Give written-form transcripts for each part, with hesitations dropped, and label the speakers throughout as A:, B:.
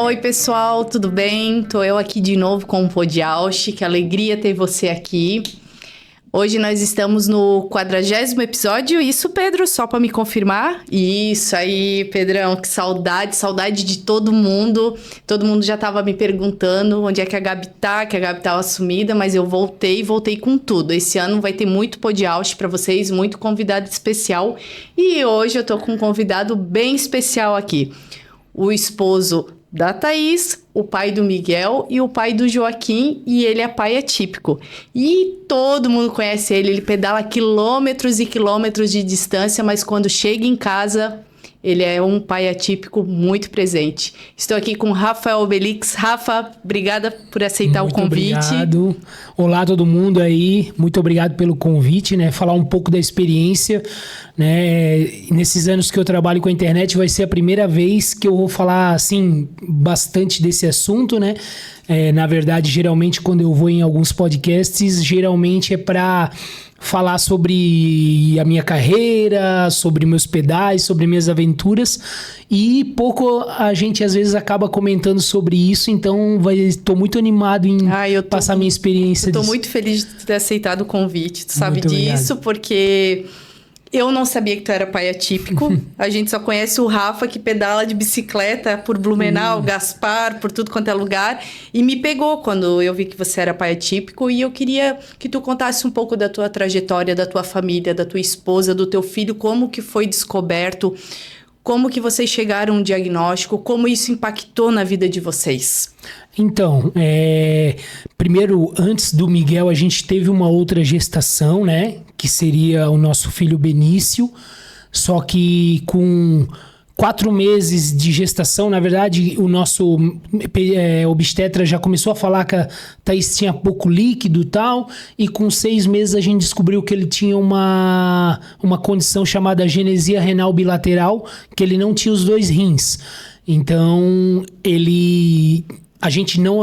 A: Oi, pessoal, tudo bem? Tô eu aqui de novo com o Podiaushi, que alegria ter você aqui. Hoje nós estamos no 40º episódio, isso, Pedro, só para me confirmar? Isso aí, Pedrão, que saudade de todo mundo. Todo mundo já tava me perguntando onde é que a Gabi tá, que a Gabi tava sumida, mas eu voltei com tudo. Esse ano vai ter muito Podiaushi para vocês, muito convidado especial. E hoje eu tô com um convidado bem especial aqui. O esposo da Thaís, o pai do Miguel e o pai do Joaquim, e ele é pai atípico. E todo mundo conhece ele, ele pedala quilômetros e quilômetros de distância, mas quando chega em casa, ele é um pai atípico muito presente. Estou aqui com Rafael Obelix. Rafa, obrigada por aceitar o convite.
B: Muito obrigado. Olá, todo mundo aí. Muito obrigado pelo convite, né? Falar um pouco da experiência, né? Nesses anos que eu trabalho com a internet, vai ser a primeira vez que eu vou falar, assim, bastante desse assunto, né? Na verdade, geralmente, quando eu vou em alguns podcasts, geralmente é para falar sobre a minha carreira, sobre meus pedais, sobre minhas aventuras, e pouco a gente às vezes acaba comentando sobre isso, então estou muito animado em passar minha experiência.
A: Estou muito feliz de ter aceitado o convite, tu sabe disso, porque eu não sabia que tu era pai atípico. A gente só conhece o Rafa, que pedala de bicicleta por Blumenau, Gaspar, por tudo quanto é lugar. E me pegou quando eu vi que você era pai atípico. E eu queria que tu contasse um pouco da tua trajetória, da tua família, da tua esposa, do teu filho, como que foi descoberto, como que vocês chegaram a um diagnóstico, como isso impactou na vida de vocês.
B: Então, primeiro, antes do Miguel, a gente teve uma outra gestação, né? Que seria o nosso filho Benício. Só que com 4 meses de gestação, na verdade, o nosso obstetra já começou a falar que a Thaís tinha pouco líquido e tal. E com 6 meses a gente descobriu que ele tinha uma condição chamada agenesia renal bilateral, que ele não tinha os 2 rins. Então, a gente não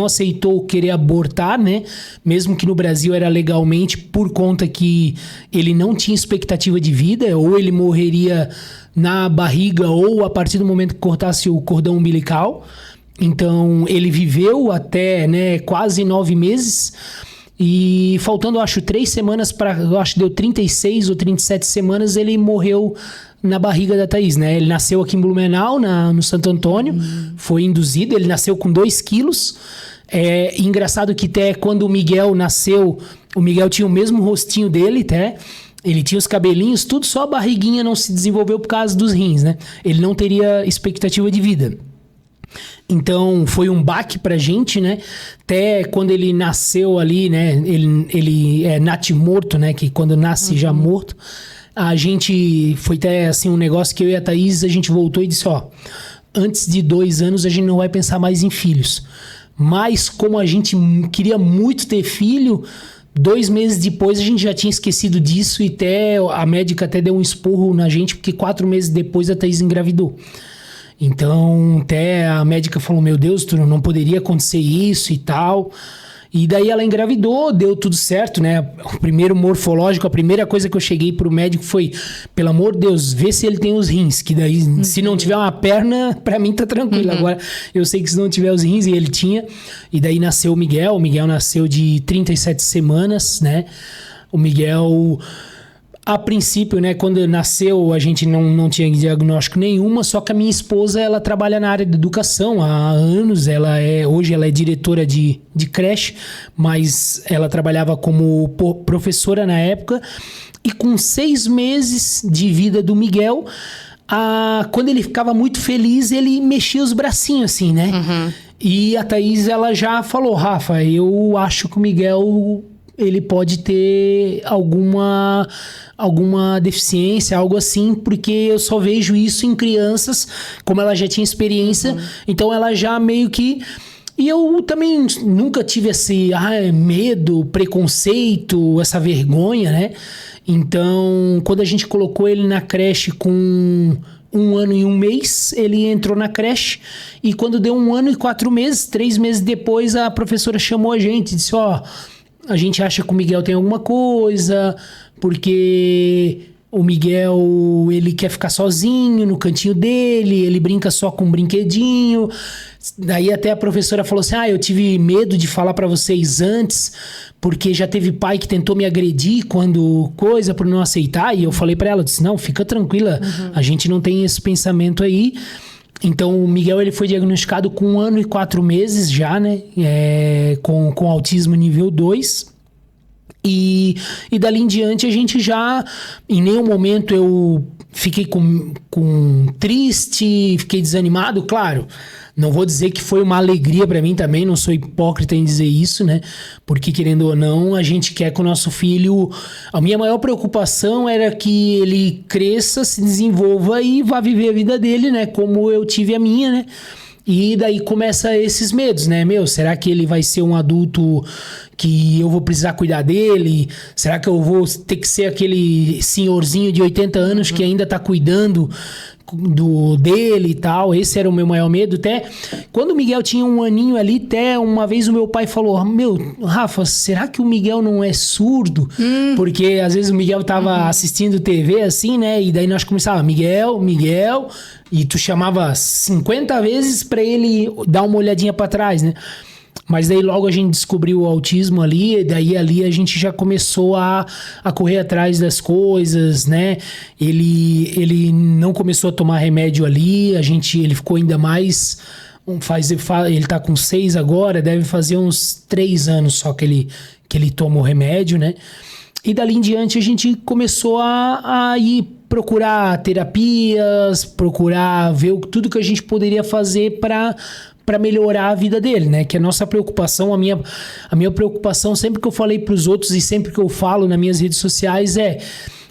B: aceitou querer abortar, né? Mesmo que no Brasil era legalmente, por conta que ele não tinha expectativa de vida, ou ele morreria na barriga, ou a partir do momento que cortasse o cordão umbilical. Então, ele viveu até, né, quase 9 meses. E faltando, acho, 3 semanas eu acho que deu 36 ou 37 semanas, ele morreu na barriga da Thaís, né? Ele nasceu aqui em Blumenau, no Santo Antônio, foi induzido, ele nasceu com 2 quilos. Engraçado que até quando o Miguel nasceu, o Miguel tinha o mesmo rostinho dele, até. Ele tinha os cabelinhos, tudo, só a barriguinha não se desenvolveu por causa dos rins, né? Ele não teria expectativa de vida. Então, foi um baque pra gente, né? Até quando ele nasceu ali, né? Ele é natimorto, né? Que quando nasce já morto. A gente foi até assim um negócio que eu e a Thaís, a gente voltou e disse, antes de 2 anos a gente não vai pensar mais em filhos. Mas como a gente queria muito ter filho, 2 meses depois a gente já tinha esquecido disso e até a médica até deu um esporro na gente, porque 4 meses depois a Thaís engravidou. Então até a médica falou, meu Deus, não poderia acontecer isso e tal. E daí ela engravidou, deu tudo certo, né? O primeiro morfológico, a primeira coisa que eu cheguei pro médico foi, pelo amor de Deus, vê se ele tem os rins, que daí se não tiver uma perna, pra mim tá tranquilo. Agora, eu sei que se não tiver os rins, e ele tinha, e daí nasceu o Miguel nasceu de 37 semanas, né? O Miguel, a princípio, né, quando nasceu, a gente não tinha diagnóstico nenhuma, só que a minha esposa, ela trabalha na área de educação há anos, hoje ela é diretora de creche, mas ela trabalhava como professora na época, e com 6 meses de vida do Miguel, quando ele ficava muito feliz, ele mexia os bracinhos assim, né? E a Thaís, ela já falou, Rafa, eu acho que o Miguel, ele pode ter alguma deficiência, algo assim, porque eu só vejo isso em crianças, como ela já tinha experiência, então ela já meio que... E eu também nunca tive esse medo, preconceito, essa vergonha, né? Então, quando a gente colocou ele na creche com 1 ano e 1 mês, ele entrou na creche, e quando deu 1 ano e 4 meses, 3 meses depois, a professora chamou a gente e disse, a gente acha que o Miguel tem alguma coisa, porque o Miguel, ele quer ficar sozinho no cantinho dele, ele brinca só com um brinquedinho. Daí até a professora falou assim, eu tive medo de falar pra vocês antes, porque já teve pai que tentou me agredir quando coisa, por não aceitar. E eu falei pra ela, disse, não, fica tranquila, a gente não tem esse pensamento aí. Então o Miguel, ele foi diagnosticado com 1 ano e 4 meses já, né, com autismo nível 2. E dali em diante a gente já, em nenhum momento eu fiquei com triste, fiquei desanimado, claro. Não vou dizer que foi uma alegria pra mim também, não sou hipócrita em dizer isso, né? Porque, querendo ou não, a gente quer que o nosso filho... A minha maior preocupação era que ele cresça, se desenvolva e vá viver a vida dele, né? Como eu tive a minha, né? E daí começa esses medos, né? Será que ele vai ser um adulto que eu vou precisar cuidar dele? Será que eu vou ter que ser aquele senhorzinho de 80 anos que ainda tá cuidando dele e tal? Esse era o meu maior medo. Até quando o Miguel tinha 1 aninho ali, até uma vez o meu pai falou, Rafa, será que o Miguel não é surdo? Porque às vezes o Miguel tava assistindo TV assim, né? E daí nós começávamos, Miguel, e tu chamava 50 vezes pra ele dar uma olhadinha pra trás, né? Mas daí logo a gente descobriu o autismo ali, e daí ali a gente já começou a correr atrás das coisas, né? Ele não começou a tomar remédio ali, ele ficou ainda mais... Ele tá com 6 agora, deve fazer uns 3 anos só que ele toma o remédio, né? E dali em diante a gente começou a ir procurar terapias, procurar ver tudo que a gente poderia fazer para melhorar a vida dele, né? Que a nossa preocupação, a minha preocupação sempre que eu falei para os outros e sempre que eu falo nas minhas redes sociais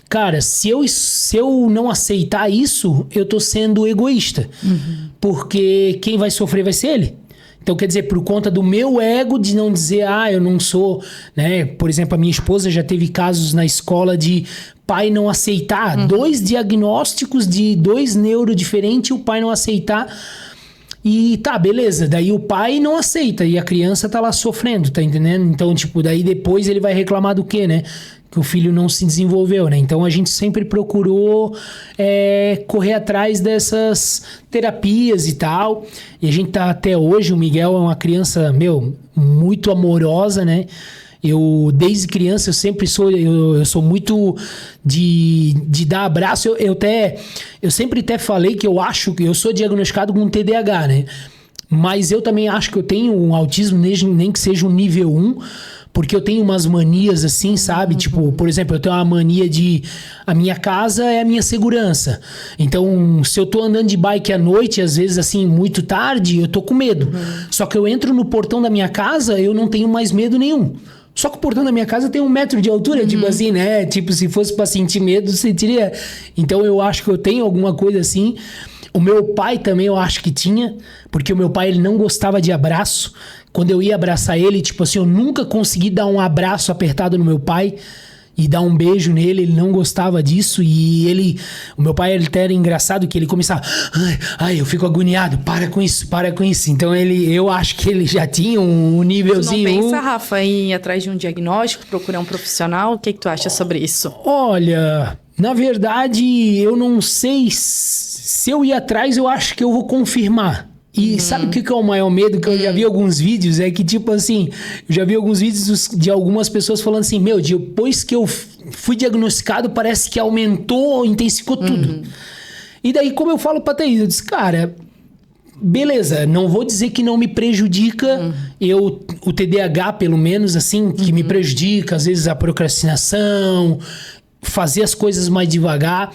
B: cara, se eu não aceitar isso, eu tô sendo egoísta. Porque quem vai sofrer vai ser ele. Então, quer dizer, por conta do meu ego de não dizer, eu não sou, né? Por exemplo, a minha esposa já teve casos na escola de pai não aceitar. 2 diagnósticos de 2 neuro diferentes, o pai não aceitar. E tá, beleza, daí o pai não aceita e a criança tá lá sofrendo, tá entendendo? Então, daí depois ele vai reclamar do quê, né? Que o filho não se desenvolveu, né? Então a gente sempre procurou correr atrás dessas terapias e tal. E a gente tá até hoje, o Miguel é uma criança, muito amorosa, né? Desde criança, eu sou muito de dar abraço. Eu sempre até falei que eu acho que eu sou diagnosticado com TDAH, né? Mas eu também acho que eu tenho um autismo, nem que seja um nível 1, porque eu tenho umas manias assim, sabe? Tipo, por exemplo, eu tenho uma mania a minha casa é a minha segurança. Então, se eu tô andando de bike à noite, às vezes assim, muito tarde, eu tô com medo. Só que eu entro no portão da minha casa, eu não tenho mais medo nenhum. Só que o portão da minha casa tem 1 metro de altura, tipo assim, né? Tipo, se fosse pra sentir medo, sentiria. Então, eu acho que eu tenho alguma coisa assim. O meu pai também eu acho que tinha, porque o meu pai, ele não gostava de abraço. Quando eu ia abraçar ele, tipo assim, eu nunca consegui dar um abraço apertado no meu pai e dar um beijo nele, ele não gostava disso. E o meu pai, ele até era engraçado que ele começava, eu fico agoniado, para com isso. Então eu acho que ele já tinha um nívelzinho.
A: Tu não pensa, Rafa, em ir atrás de um diagnóstico, procurar um profissional? O que tu acha sobre isso?
B: Olha, na verdade, eu não sei se eu ir atrás, eu acho que eu vou confirmar. E sabe o que é o maior medo? Que eu já vi alguns vídeos, é que tipo assim, eu já vi alguns vídeos de algumas pessoas falando assim, depois que eu fui diagnosticado, parece que aumentou, intensificou tudo. E daí, como eu falo pra Thaís, eu disse, cara, beleza, não vou dizer que não me prejudica, o TDAH pelo menos, assim, que me prejudica, às vezes a procrastinação, fazer as coisas mais devagar,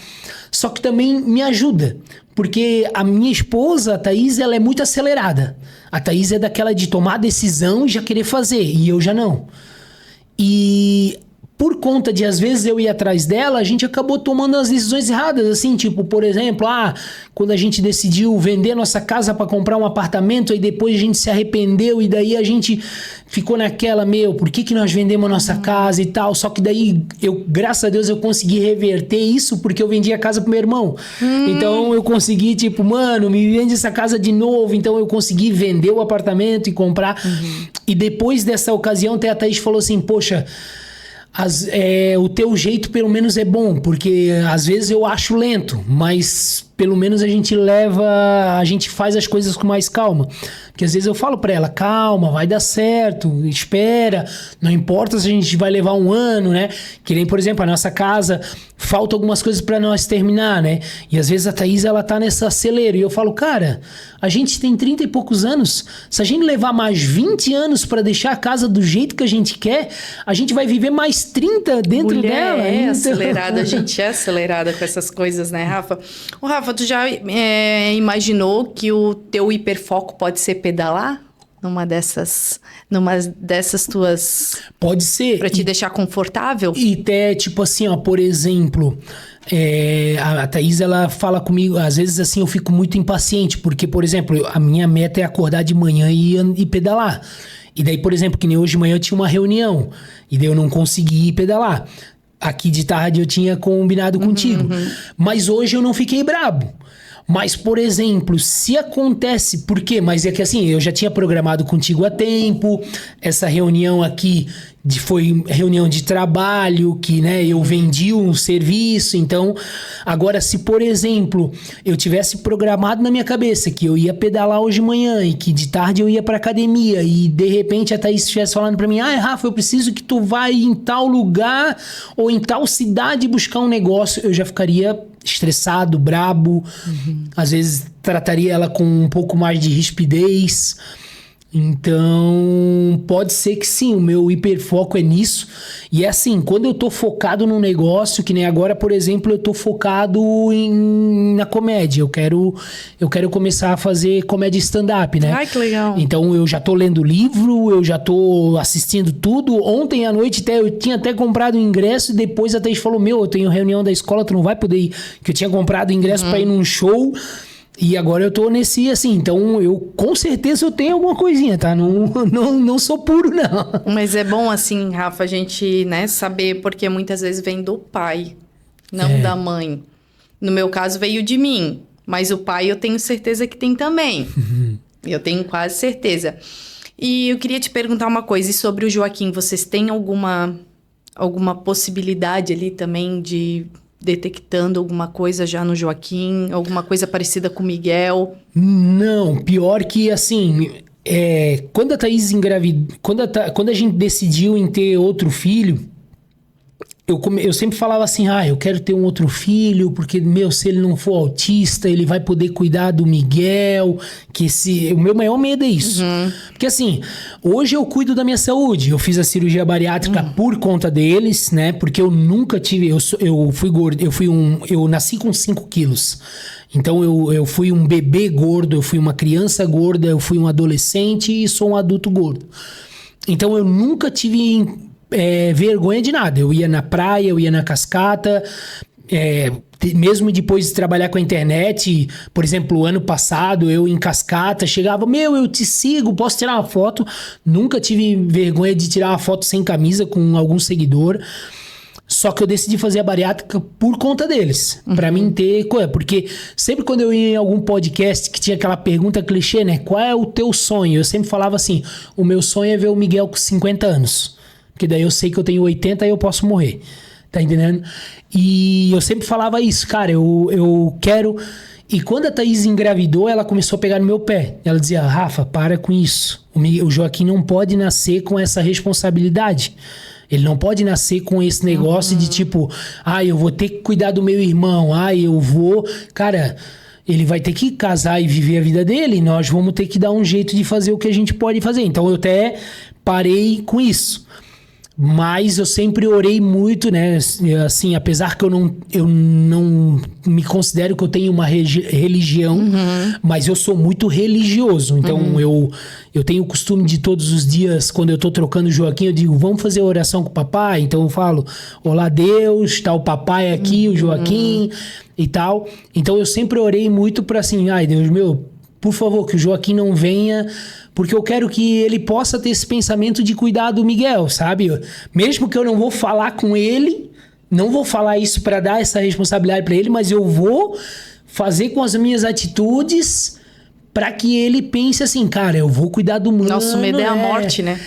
B: só que também me ajuda. Porque a minha esposa, a Thaís, ela é muito acelerada. A Thaís é daquela de tomar decisão e já querer fazer, e eu já não. E por conta de, às vezes, eu ir atrás dela, a gente acabou tomando as decisões erradas, assim, tipo, por exemplo, quando a gente decidiu vender nossa casa para comprar um apartamento, aí depois a gente se arrependeu, e daí a gente ficou naquela, por que nós vendemos a nossa casa e tal? Só que daí, graças a Deus, eu consegui reverter isso, porque eu vendi a casa pro meu irmão. Então, eu consegui, tipo, me vende essa casa de novo, então eu consegui vender o apartamento e comprar. E depois dessa ocasião, até a Thaís falou assim, poxa, o teu jeito pelo menos é bom, porque às vezes eu acho lento, mas pelo menos a gente faz as coisas com mais calma. Porque às vezes eu falo pra ela, calma, vai dar certo, espera, não importa se a gente vai levar um ano, né? Que nem, por exemplo, a nossa casa, falta algumas coisas pra nós terminar, né? E às vezes a Thaís, ela tá nesse acelero, e eu falo, cara, a gente tem 30 e poucos anos, se a gente levar mais 20 anos pra deixar a casa do jeito que a gente quer, a gente vai viver mais 30 dentro dela. Então...
A: acelerada, a gente é acelerada com essas coisas, né, Rafa? Ô, Rafa, tu já imaginou que o teu hiperfoco pode ser pedalar? Numa dessas tuas...
B: Pode ser.
A: Pra te deixar confortável?
B: E até, tipo assim, ó, por exemplo... a Thaís, ela fala comigo, às vezes assim eu fico muito impaciente, porque, por exemplo, a minha meta é acordar de manhã e pedalar. E daí, por exemplo, que nem hoje de manhã eu tinha uma reunião, e daí eu não consegui ir pedalar. Aqui de tarde eu tinha combinado contigo. Mas hoje eu não fiquei brabo. Mas, por exemplo, se acontece... Por quê? Mas é que assim, eu já tinha programado contigo há tempo. Essa reunião aqui foi reunião de trabalho, que, né, eu vendi um serviço. Então, agora, se, por exemplo, eu tivesse programado na minha cabeça que eu ia pedalar hoje de manhã e que de tarde eu ia pra academia e, de repente, a Thaís estivesse falando pra mim, Rafa, eu preciso que tu vá em tal lugar ou em tal cidade buscar um negócio, eu já ficaria... estressado, brabo, às vezes trataria ela com um pouco mais de rispidez. Então, pode ser que sim, o meu hiperfoco é nisso. E é assim, quando eu tô focado num negócio, que nem agora, por exemplo, eu tô focado na comédia. Eu quero começar a fazer comédia stand-up, né?
A: Ai, que legal.
B: Então, eu já tô lendo livro, eu já tô assistindo tudo. Ontem à noite, eu tinha até comprado o ingresso e depois a Thaís falou, eu tenho reunião da escola, tu não vai poder ir. Que eu tinha comprado o ingresso pra ir num show... E agora eu tô nesse, assim, então eu com certeza eu tenho alguma coisinha, tá? Não sou puro, não.
A: Mas é bom, assim, Rafa, a gente, né, saber, porque muitas vezes vem do pai, não da mãe. No meu caso, veio de mim, mas o pai eu tenho certeza que tem também. Eu tenho quase certeza. E eu queria te perguntar uma coisa, e sobre o Joaquim, vocês têm alguma possibilidade ali também de... detectando alguma coisa já no Joaquim? Alguma coisa parecida com o Miguel?
B: Não, pior que assim... quando a Thaís engravidou... Quando a gente decidiu em ter outro filho... Eu sempre falava assim, eu quero ter um outro filho, porque, se ele não for autista, ele vai poder cuidar do Miguel, o meu maior medo é isso. Porque assim, hoje eu cuido da minha saúde, eu fiz a cirurgia bariátrica por conta deles, né, porque eu nunca tive, eu fui gordo, eu nasci com 5 quilos. Então eu fui um bebê gordo, eu fui uma criança gorda, eu fui um adolescente e sou um adulto gordo. Então eu nunca tive... vergonha de nada. Eu ia na praia, eu ia na cascata, mesmo depois de trabalhar com a internet, por exemplo, ano passado, eu em cascata, chegava, eu te sigo, posso tirar uma foto? Nunca tive vergonha de tirar uma foto sem camisa com algum seguidor. Só que eu decidi fazer a bariátrica por conta deles. Pra mim ter... Porque sempre quando eu ia em algum podcast que tinha aquela pergunta clichê, né? Qual é o teu sonho? Eu sempre falava assim, o meu sonho é ver o Miguel com 50 anos. Porque daí eu sei que eu tenho 80 e eu posso morrer. Tá entendendo? E eu sempre falava isso, cara, eu quero... E quando a Thaís engravidou, ela começou a pegar no meu pé. Ela dizia, Rafa, para com isso. O Joaquim não pode nascer com essa responsabilidade. Ele não pode nascer com esse negócio de tipo, eu vou ter que cuidar do meu irmão, eu vou... Cara... Ele vai ter que casar e viver a vida dele, e nós vamos ter que dar um jeito de fazer o que a gente pode fazer. Então eu até parei com isso. Mas eu sempre orei muito, né? Assim, apesar que eu não me considero que eu tenho uma religião, mas eu sou muito religioso. Então eu tenho o costume de todos os dias, quando eu tô trocando o Joaquim, eu digo, vamos fazer oração com o papai? Então eu falo, olá Deus, tá o papai aqui, o Joaquim e tal. Então eu sempre orei muito pra assim, Deus meu, por favor, que o Joaquim não venha... Porque eu quero que ele possa ter esse pensamento de cuidar do Miguel, sabe? Mesmo que eu não vou falar com ele, não vou falar isso para dar essa responsabilidade para ele, mas eu vou fazer com as minhas atitudes para que ele pense assim, cara, eu vou cuidar do mano.
A: Nosso medo é a morte, né?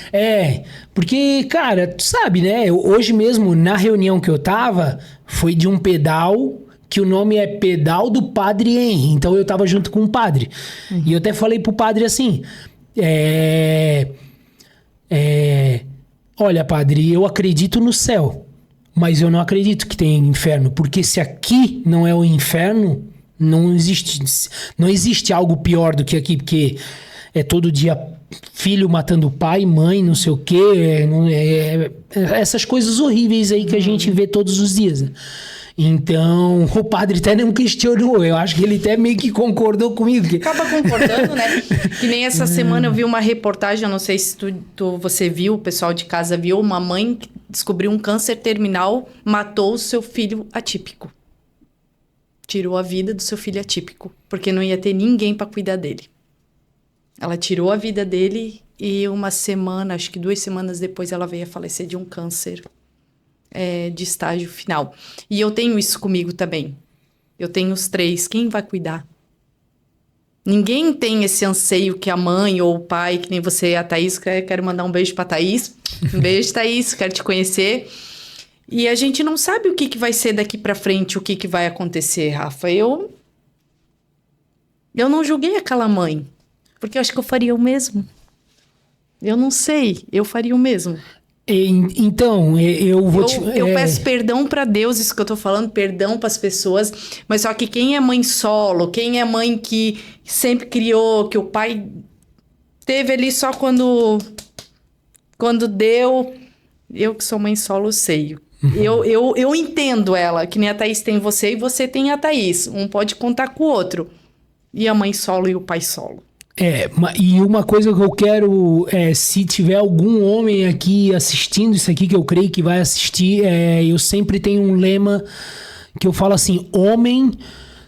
B: Porque, cara, tu sabe, né? Hoje mesmo, na reunião que eu tava, foi de um pedal que o nome é Pedal do Padre Henry. Então eu tava junto com o padre. E eu até falei pro padre assim, olha, padre, eu acredito no céu, mas eu não acredito que tenha inferno, porque se aqui não é o inferno, não existe algo pior do que aqui, porque é todo dia filho matando pai, mãe, não sei o quê, essas coisas horríveis aí que a gente vê todos os dias, né? Então, o padre até não questionou, eu acho que ele até meio que concordou comigo.
A: Acaba concordando, né? Que nem essa semana eu vi uma reportagem, eu não sei se você viu, o pessoal de casa viu, uma mãe que descobriu um câncer terminal, matou o seu filho atípico. Tirou a vida do seu filho atípico, porque não ia ter ninguém para cuidar dele. Ela tirou a vida dele e uma semana, acho que 2 semanas depois, ela veio a falecer de um câncer de estágio final. E eu tenho isso comigo também. Eu tenho os 3. Quem vai cuidar? Ninguém tem esse anseio que a mãe ou o pai, que nem você, a Thaís, quero mandar um beijo pra Thaís. Um beijo, Thaís, quero te conhecer. E a gente não sabe o que vai ser daqui pra frente, o que vai acontecer, Rafa. Eu não julguei aquela mãe, porque eu acho que eu faria o mesmo. Eu não sei, eu faria o mesmo.
B: Então, eu vou
A: eu peço perdão pra Deus, isso que eu tô falando, perdão pras pessoas, mas só que quem é mãe solo, quem é mãe que sempre criou, que o pai teve ali só quando deu, eu que sou mãe solo sei. Eu entendo ela, que nem a Thaís tem você e você tem a Thaís, um pode contar com o outro, e a mãe solo e o pai solo.
B: E uma coisa que eu quero, se tiver algum homem aqui assistindo isso aqui, que eu creio que vai assistir, eu sempre tenho um lema que eu falo assim, homem,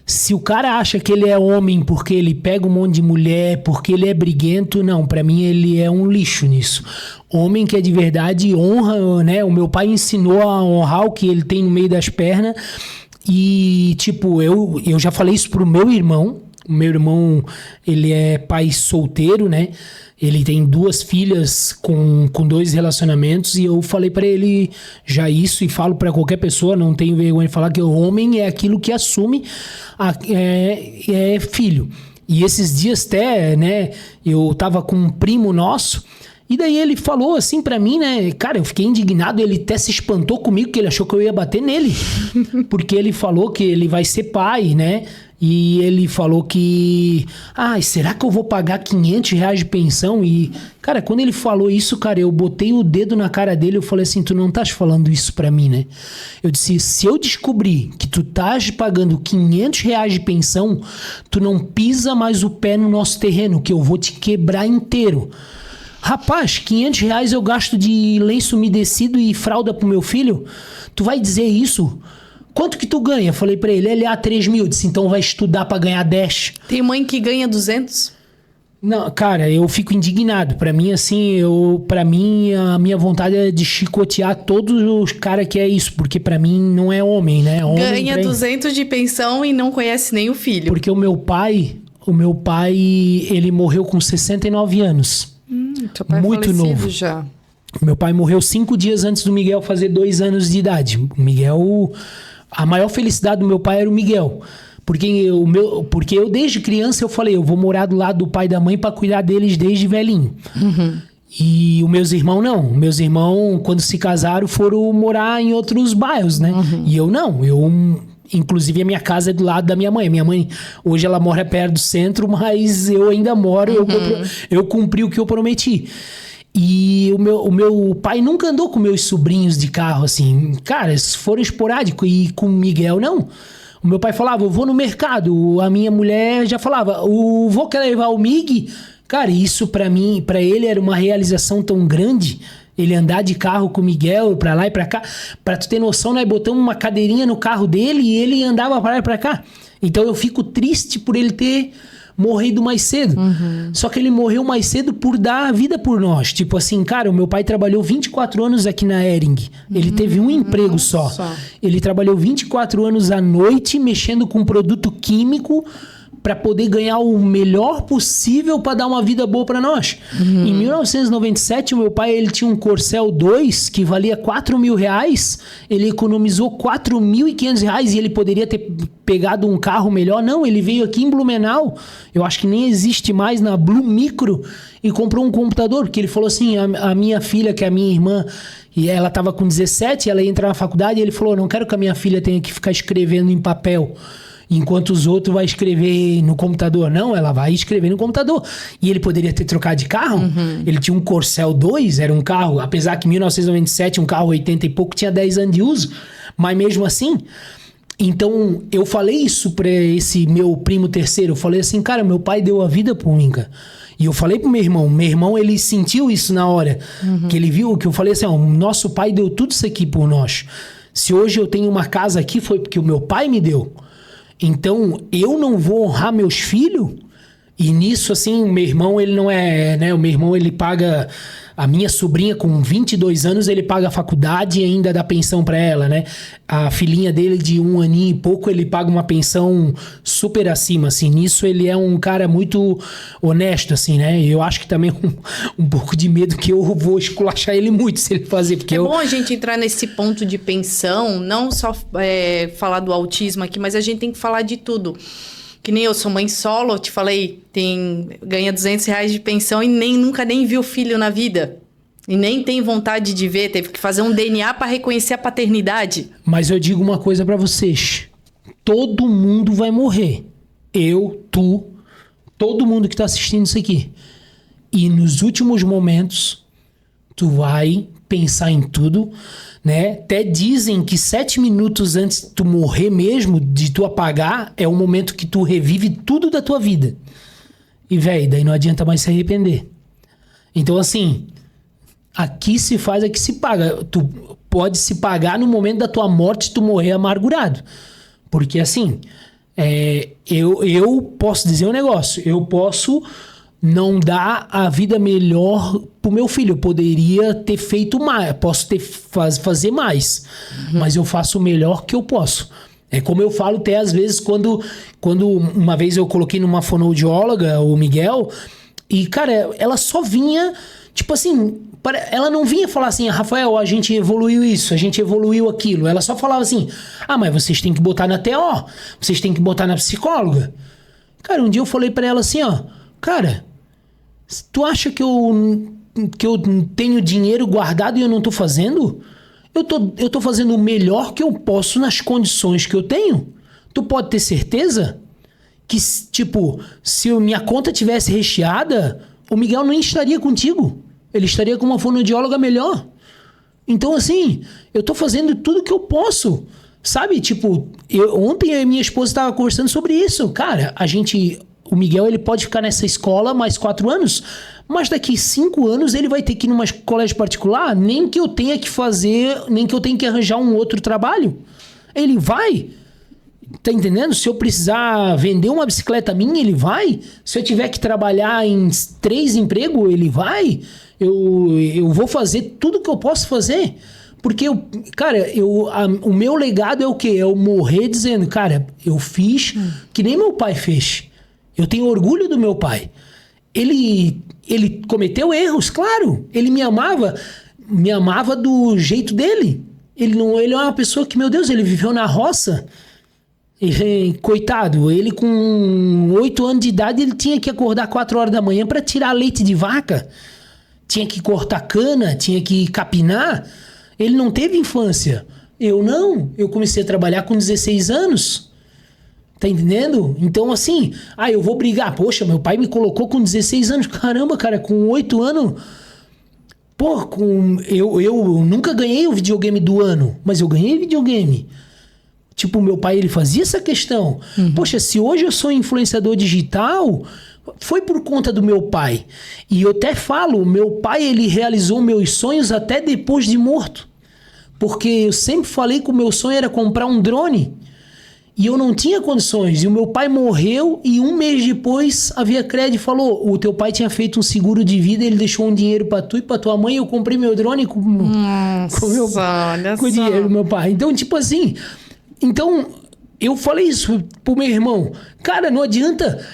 B: se o cara acha que ele é homem porque ele pega um monte de mulher, porque ele é briguento, não, pra mim ele é um lixo nisso. Homem que é de verdade honra, né? O meu pai ensinou a honrar o que ele tem no meio das pernas e, tipo, eu já falei isso pro meu irmão. O meu irmão, ele é pai solteiro, né? Ele tem 2 filhas com 2 relacionamentos e eu falei pra ele já isso e falo pra qualquer pessoa, não tenho vergonha de falar que o homem é aquilo que assume filho. E esses dias até, né, eu tava com um primo nosso e daí ele falou assim pra mim, né, cara, eu fiquei indignado, ele até se espantou comigo que ele achou que eu ia bater nele, porque ele falou que ele vai ser pai, né? E ele falou que... será que eu vou pagar R$500 de pensão? E, cara, quando ele falou isso, cara, eu botei o dedo na cara dele. Eu falei assim, tu não estás falando isso pra mim, né? Eu disse, se eu descobrir que tu estás pagando R$500 de pensão, tu não pisa mais o pé no nosso terreno, que eu vou te quebrar inteiro. Rapaz, R$500 eu gasto de lenço umedecido e fralda pro meu filho? Tu vai dizer isso? Quanto que tu ganha? Falei pra ele, LA 3 mil. Disse, então vai estudar pra ganhar 10.
A: Tem mãe que ganha 200?
B: Não, cara, eu fico indignado. Pra mim, assim, a minha vontade é de chicotear todos os caras que é isso. Porque pra mim não é homem, né? Homem
A: ganha 200 de pensão e não conhece nem o filho.
B: Porque o meu pai, ele morreu com 69 anos.
A: Teu pai
B: muito novo.
A: Já.
B: Meu pai morreu 5 dias antes do Miguel fazer 2 anos de idade. O Miguel... A maior felicidade do meu pai era o Miguel. Porque eu desde criança eu falei, eu vou morar do lado do pai e da mãe para cuidar deles desde velhinho. E os meus irmãos não. Meus irmãos, quando se casaram, foram morar em outros bairros, né? E eu não. Inclusive, a minha casa é do lado da minha mãe. Minha mãe, hoje ela mora perto do centro, mas eu ainda moro. Eu cumpri o que eu prometi. E o meu pai nunca andou com meus sobrinhos de carro, assim. Cara, foram esporádicos. E com o Miguel, não. O meu pai falava, eu vou no mercado. A minha mulher já falava, vou querer levar o Mig. Cara, isso pra mim, pra ele era uma realização tão grande. Ele andar de carro com o Miguel pra lá e pra cá. Pra tu ter noção, nós botamos uma cadeirinha no carro dele e ele andava pra lá e pra cá. Então eu fico triste por ele ter... morrido mais cedo. Só que ele morreu mais cedo por dar a vida por nós. Tipo assim, cara, o meu pai trabalhou 24 anos aqui na Hering. Ele teve um emprego só. Ele trabalhou 24 anos à noite mexendo com produto químico para poder ganhar o melhor possível para dar uma vida boa para nós. Em 1997, o meu pai ele tinha um Corcel 2 que valia R$4.000. Ele economizou R$4.500 e ele poderia ter pegado um carro melhor. Não, ele veio aqui em Blumenau, eu acho que nem existe mais, na Blue Micro, e comprou um computador, porque ele falou assim, a minha filha, que é a minha irmã, e ela estava com 17, ela ia entrar na faculdade, e ele falou, não quero que a minha filha tenha que ficar escrevendo em papel, enquanto os outros vão escrever no computador. Não, ela vai escrever no computador. E ele poderia ter trocado de carro. Ele tinha um Corcel 2, era um carro, apesar que em 1997, um carro 80 e pouco, tinha 10 anos de uso, mas mesmo assim... Então, eu falei isso pra esse meu primo terceiro. Eu falei assim, cara, meu pai deu a vida por mim, cara. E eu falei pro meu irmão, ele sentiu isso na hora. Que ele viu, que eu falei assim, ó, nosso pai deu tudo isso aqui por nós. Se hoje eu tenho uma casa aqui, foi porque o meu pai me deu. Então, eu não vou honrar meus filhos? E nisso, assim, o meu irmão, ele não é, né? O meu irmão, ele paga... A minha sobrinha, com 22 anos, ele paga a faculdade e ainda dá pensão pra ela, né? A filhinha dele, de 1 aninho e pouco, ele paga uma pensão super acima, assim. Nisso, ele é um cara muito honesto, assim, né? E eu acho que também um pouco de medo que eu vou esculachar ele muito se ele fazer, porque
A: bom a gente entrar nesse ponto de pensão, não só falar do autismo aqui, mas a gente tem que falar de tudo. Que nem eu sou mãe solo, eu te falei, ganha R$200 de pensão e nunca viu filho na vida. E nem tem vontade de ver, teve que fazer um DNA para reconhecer a paternidade.
B: Mas eu digo uma coisa para vocês. Todo mundo vai morrer. Eu, tu, todo mundo que tá assistindo isso aqui. E nos últimos momentos, tu vai pensar em tudo, né? Até dizem que 7 minutos antes de tu morrer mesmo, de tu apagar, é o momento que tu revive tudo da tua vida. E, velho, daí não adianta mais se arrepender. Então, assim, aqui se faz, aqui se paga. Tu pode se pagar no momento da tua morte, tu morrer amargurado. Porque, assim, eu posso dizer um negócio. Eu posso não dar a vida melhor pro meu filho. Eu poderia ter feito mais. Posso fazer mais. Mas eu faço o melhor que eu posso. É como eu falo até às vezes quando uma vez eu coloquei numa fonoaudióloga, o Miguel, e, cara, ela só vinha, tipo assim, ela não vinha falar assim, Rafael, a gente evoluiu isso, a gente evoluiu aquilo. Ela só falava assim, mas vocês têm que botar na TO, vocês têm que botar na psicóloga. Cara, um dia eu falei pra ela assim, cara, tu acha que eu tenho dinheiro guardado e eu não tô fazendo? Eu tô fazendo o melhor que eu posso nas condições que eu tenho. Tu pode ter certeza que, tipo, se minha conta tivesse recheada, o Miguel nem estaria contigo. Ele estaria com uma fonoaudióloga melhor. Então, assim, eu tô fazendo tudo que eu posso. Sabe, tipo, ontem eu e minha esposa estava conversando sobre isso. Cara, o Miguel, ele pode ficar nessa escola mais 4 anos, mas daqui 5 anos ele vai ter que ir numa colégio particular, nem que eu tenha que arranjar um outro trabalho. Ele vai. Tá entendendo? Se eu precisar vender uma bicicleta minha, ele vai. Se eu tiver que trabalhar em 3 empregos, ele vai. Eu vou fazer tudo que eu posso fazer. Porque, o meu legado é o quê? É eu morrer dizendo, cara, eu fiz que nem meu pai fez. Eu tenho orgulho do meu pai. Ele cometeu erros, claro. Ele me amava do jeito dele. Ele é uma pessoa que, meu Deus, ele viveu na roça. Coitado, ele com 8 anos de idade, ele tinha que acordar 4 horas da manhã para tirar leite de vaca. Tinha que cortar cana, tinha que capinar. Ele não teve infância. Eu não. Eu comecei a trabalhar com 16 anos. Tá entendendo? Então, assim, eu vou brigar. Poxa, meu pai me colocou com 16 anos. Caramba, cara, com 8 anos... Pô, eu nunca ganhei o videogame do ano, mas eu ganhei videogame. Tipo, meu pai, ele fazia essa questão. Poxa, se hoje eu sou influenciador digital, foi por conta do meu pai. E eu até falo, meu pai, ele realizou meus sonhos até depois de morto. Porque eu sempre falei que o meu sonho era comprar um drone. E eu não tinha condições. E o meu pai morreu e 1 mês depois a ViaCred falou, o teu pai tinha feito um seguro de vida, ele deixou um dinheiro pra tu e pra tua mãe, eu comprei meu drone com o dinheiro do meu pai. Então, tipo assim... Então, eu falei isso pro meu irmão. Cara, não adianta.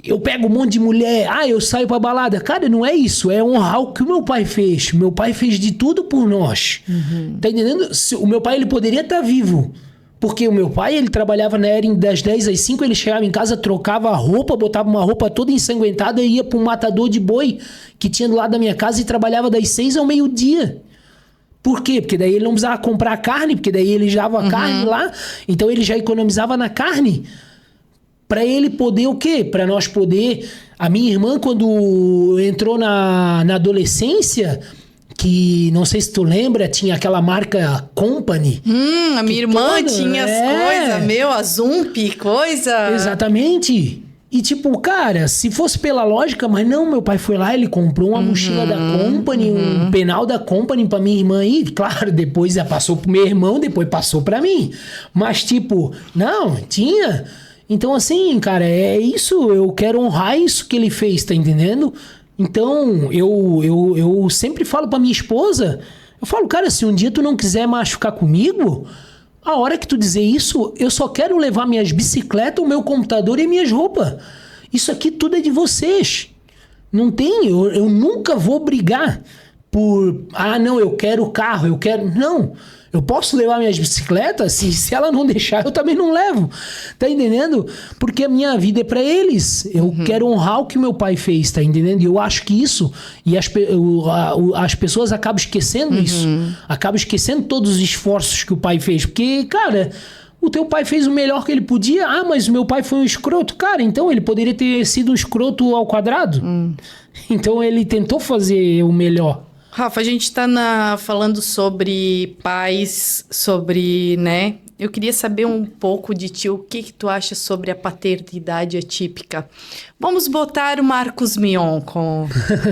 B: Eu pego um monte de mulher. Eu saio pra balada. Cara, não é isso. É honrar o que o meu pai fez. Meu pai fez de tudo por nós. Tá entendendo? O meu pai, ele poderia estar vivo. Porque o meu pai, ele trabalhava na era das 10 às 5, ele chegava em casa, trocava a roupa, botava uma roupa toda ensanguentada e ia para um matador de boi que tinha do lado da minha casa e trabalhava das 6 ao meio-dia. Por quê? Porque daí ele não precisava comprar carne, porque daí ele já dava carne lá, então ele já economizava na carne. Para ele poder o quê? Para nós poder... A minha irmã, quando entrou na adolescência... que, não sei se tu lembra, tinha aquela marca Company.
A: A minha irmã tinha as coisas, a Zump, coisa...
B: Exatamente. E tipo, cara, se fosse pela lógica, mas não, meu pai foi lá, ele comprou uma mochila da Company, um penal da Company pra minha irmã aí. Claro, depois já passou pro meu irmão, depois passou pra mim. Mas tipo, não, tinha... Então assim, cara, é isso, eu quero honrar isso que ele fez, tá entendendo? Então, eu sempre falo pra minha esposa, eu falo, cara, se um dia tu não quiser mais ficar comigo, a hora que tu dizer isso, eu só quero levar minhas bicicletas, o meu computador e minhas roupas. Isso aqui tudo é de vocês. Não tem, eu nunca vou brigar por, não, eu quero o carro, eu quero... Não, eu posso levar minhas bicicletas, se ela não deixar, eu também não levo. Tá entendendo? Porque a minha vida é pra eles. Eu quero honrar o que meu pai fez, tá entendendo? E eu acho que isso... E as pessoas acabam esquecendo isso. Acabam esquecendo todos os esforços que o pai fez. Porque, cara... O teu pai fez o melhor que ele podia. Mas o meu pai foi um escroto. Cara, então ele poderia ter sido um escroto ao quadrado. Então ele tentou fazer o melhor.
A: Rafa, a gente tá falando sobre pais, sobre, né? Eu queria saber um pouco de ti, o que tu acha sobre a paternidade atípica. Vamos botar o Marcos Mion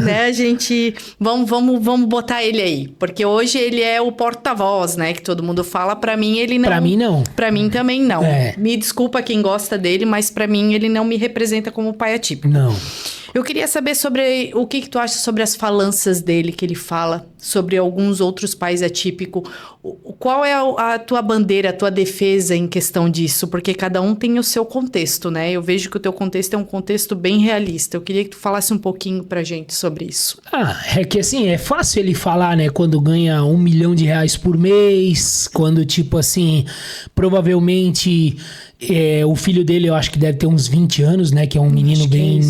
A: né? A gente, vamos botar ele aí, porque hoje ele é o porta-voz, né? Que todo mundo fala, pra mim ele não...
B: Pra mim não.
A: Pra mim também não. Me desculpa quem gosta dele, mas pra mim ele não me representa como pai atípico.
B: Não.
A: Eu queria saber sobre o que tu acha sobre as falanças dele, que ele fala sobre alguns outros pais atípicos. Qual é a tua bandeira, a tua defesa em questão disso? Porque cada um tem o seu contexto, né? Eu vejo que o teu contexto é um contexto bem realista. Eu queria que tu falasse um pouquinho pra gente sobre isso.
B: É que assim, é fácil ele falar, né? Quando ganha R$1 milhão por mês, quando tipo assim, provavelmente... o filho dele, eu acho que deve ter uns 20 anos, né? Que é um menino bem...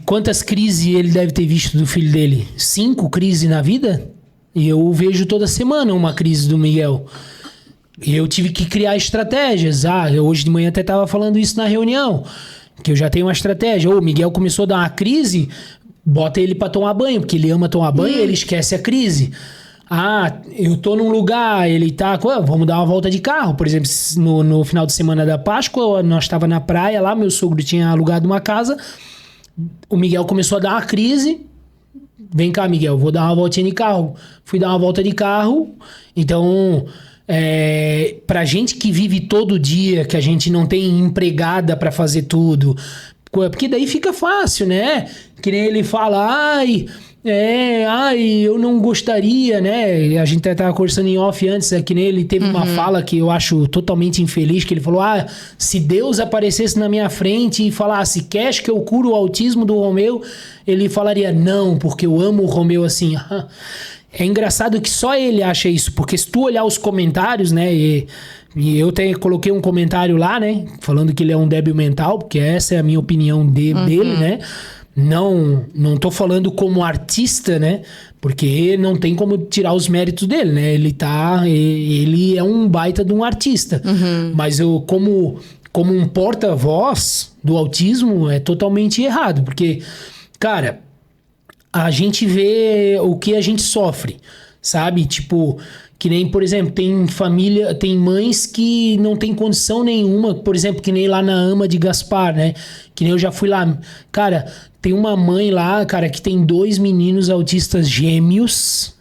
B: Quantas crises ele deve ter visto do filho dele? 5 crises na vida? E eu vejo toda semana uma crise do Miguel. E eu tive que criar estratégias. Hoje de manhã até tava falando isso na reunião. Que eu já tenho uma estratégia. O Miguel começou a dar uma crise, bota ele pra tomar banho, porque ele ama tomar banho e ele esquece a crise. Eu tô num lugar, ele tá... Vamos dar uma volta de carro. Por exemplo, no final de semana da Páscoa, nós tava na praia lá, meu sogro tinha alugado uma casa. O Miguel começou a dar uma crise. Vem cá, Miguel, vou dar uma voltinha de carro. Fui dar uma volta de carro. Então, pra gente que vive todo dia, que a gente não tem empregada pra fazer tudo... Porque daí fica fácil, né? Que nem ele fala, eu não gostaria, né? A gente tava conversando em off antes, que nem ele teve uma fala que eu acho totalmente infeliz, que ele falou, se Deus aparecesse na minha frente e falasse, queres que eu curo o autismo do Romeu? Ele falaria, não, porque eu amo o Romeu assim. É engraçado que só ele acha isso, porque se tu olhar os comentários, né, e eu coloquei um comentário lá, né, falando que ele é um débil mental, porque essa é a minha opinião dele, né. Não tô falando como artista, né? Porque não tem como tirar os méritos dele, né? Ele é um baita de um artista. Mas eu, como um porta-voz do autismo, é totalmente errado. Porque, cara, a gente vê o que a gente sofre, sabe? Tipo... Que nem, por exemplo, tem mães que não tem condição nenhuma, por exemplo, que nem lá na Ama de Gaspar, né? Que nem eu já fui lá. Cara, tem uma mãe lá, cara, que tem 2 meninos autistas gêmeos.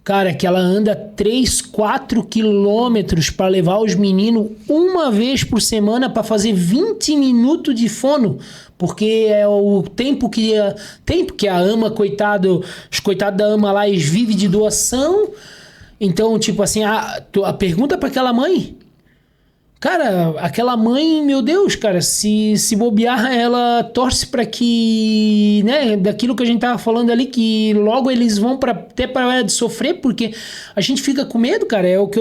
B: Cara, que ela anda 3, 4 quilômetros para levar os meninos uma vez por semana para fazer 20 minutos de fono. Porque é o tempo que a Ama, os coitados da Ama lá, eles vivem de doação. Então, tipo assim, a pergunta pra aquela mãe. Cara, aquela mãe, meu Deus, cara, se bobear, ela torce pra que, né, daquilo que a gente tava falando ali, que logo eles vão até pra de sofrer, porque a gente fica com medo, cara, é o que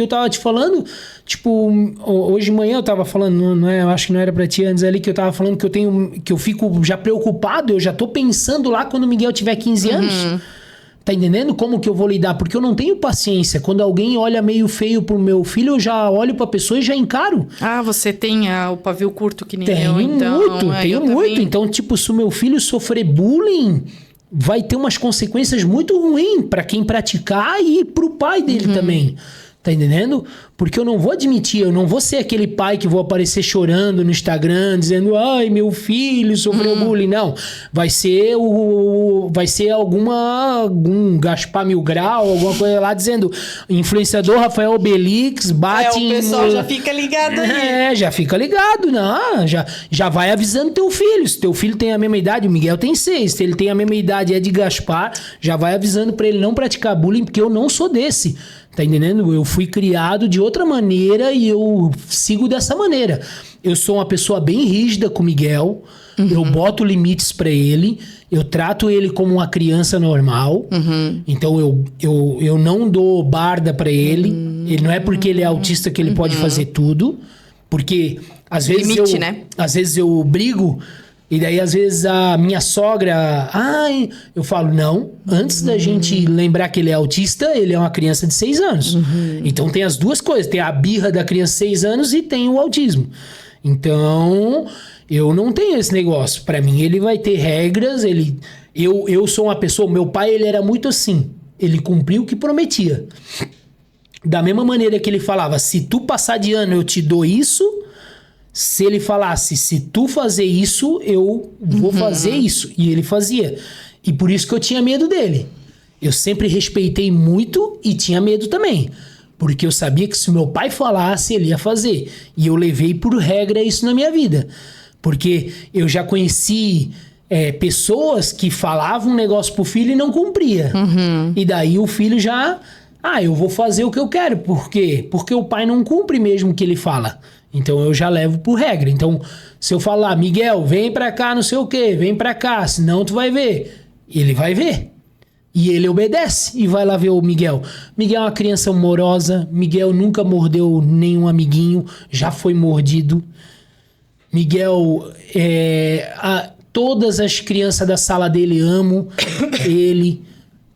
B: eu tava te falando, tipo, hoje de manhã eu tava falando, não é, eu acho que não era pra ti antes ali, que eu tava falando que eu fico já preocupado, eu já tô pensando lá quando o Miguel tiver 15 anos. Tá entendendo como que eu vou lidar? Porque eu não tenho paciência. Quando alguém olha meio feio pro meu filho, eu já olho pra pessoa e já encaro.
A: Ah, você tem o pavio curto que nem
B: tenho
A: eu, então.
B: Tenho muito. Também. Então, tipo, se o meu filho sofrer bullying, vai ter umas consequências muito ruins pra quem praticar e pro pai dele também. Tá entendendo? Porque eu não vou admitir, eu não vou ser aquele pai que vou aparecer chorando no Instagram, dizendo, ai, meu filho sofreu bullying. Não. Vai ser algum Gaspar Mil Grau, alguma coisa lá dizendo, influenciador Rafael Belix bate
A: o pessoal já fica ligado aí.
B: Já fica ligado. Não, já vai avisando teu filho. Se teu filho tem a mesma idade, o Miguel tem 6, se ele tem a mesma idade é de Gaspar, já vai avisando pra ele não praticar bullying, porque eu não sou desse. Tá entendendo? Eu fui criado de outra maneira e eu sigo dessa maneira. Eu sou uma pessoa bem rígida com o Miguel. Eu boto limites pra ele. Eu trato ele como uma criança normal. Então eu não dou barda pra ele. Ele não é porque ele é autista que ele pode fazer tudo. Porque às vezes
A: limite, né?
B: Às vezes eu brigo. E daí, às vezes, a minha sogra... eu falo, não. Antes da gente lembrar que ele é autista, ele é uma criança de 6 anos. Então, tem as duas coisas. Tem a birra da criança de 6 anos e tem o autismo. Então, eu não tenho esse negócio. Pra mim, ele vai ter regras. Eu sou uma pessoa... Meu pai, ele era muito assim. Ele cumpriu o que prometia. Da mesma maneira que ele falava, se tu passar de ano, eu te dou isso... Se ele falasse, se tu fazer isso, eu vou fazer isso. E ele fazia. E por isso que eu tinha medo dele. Eu sempre respeitei muito e tinha medo também. Porque eu sabia que se o meu pai falasse, ele ia fazer. E eu levei por regra isso na minha vida. Porque eu já conheci pessoas que falavam um negócio pro filho e não cumpria. E daí o filho já... eu vou fazer o que eu quero. Por quê? Porque o pai não cumpre mesmo o que ele fala. Então eu já levo por regra. Então, se eu falar, Miguel, vem pra cá, não sei o quê, vem pra cá, senão tu vai ver. Ele vai ver. E ele obedece e vai lá ver o Miguel. Miguel é uma criança amorosa. Miguel nunca mordeu nenhum amiguinho, já foi mordido. Miguel, todas as crianças da sala dele amam ele,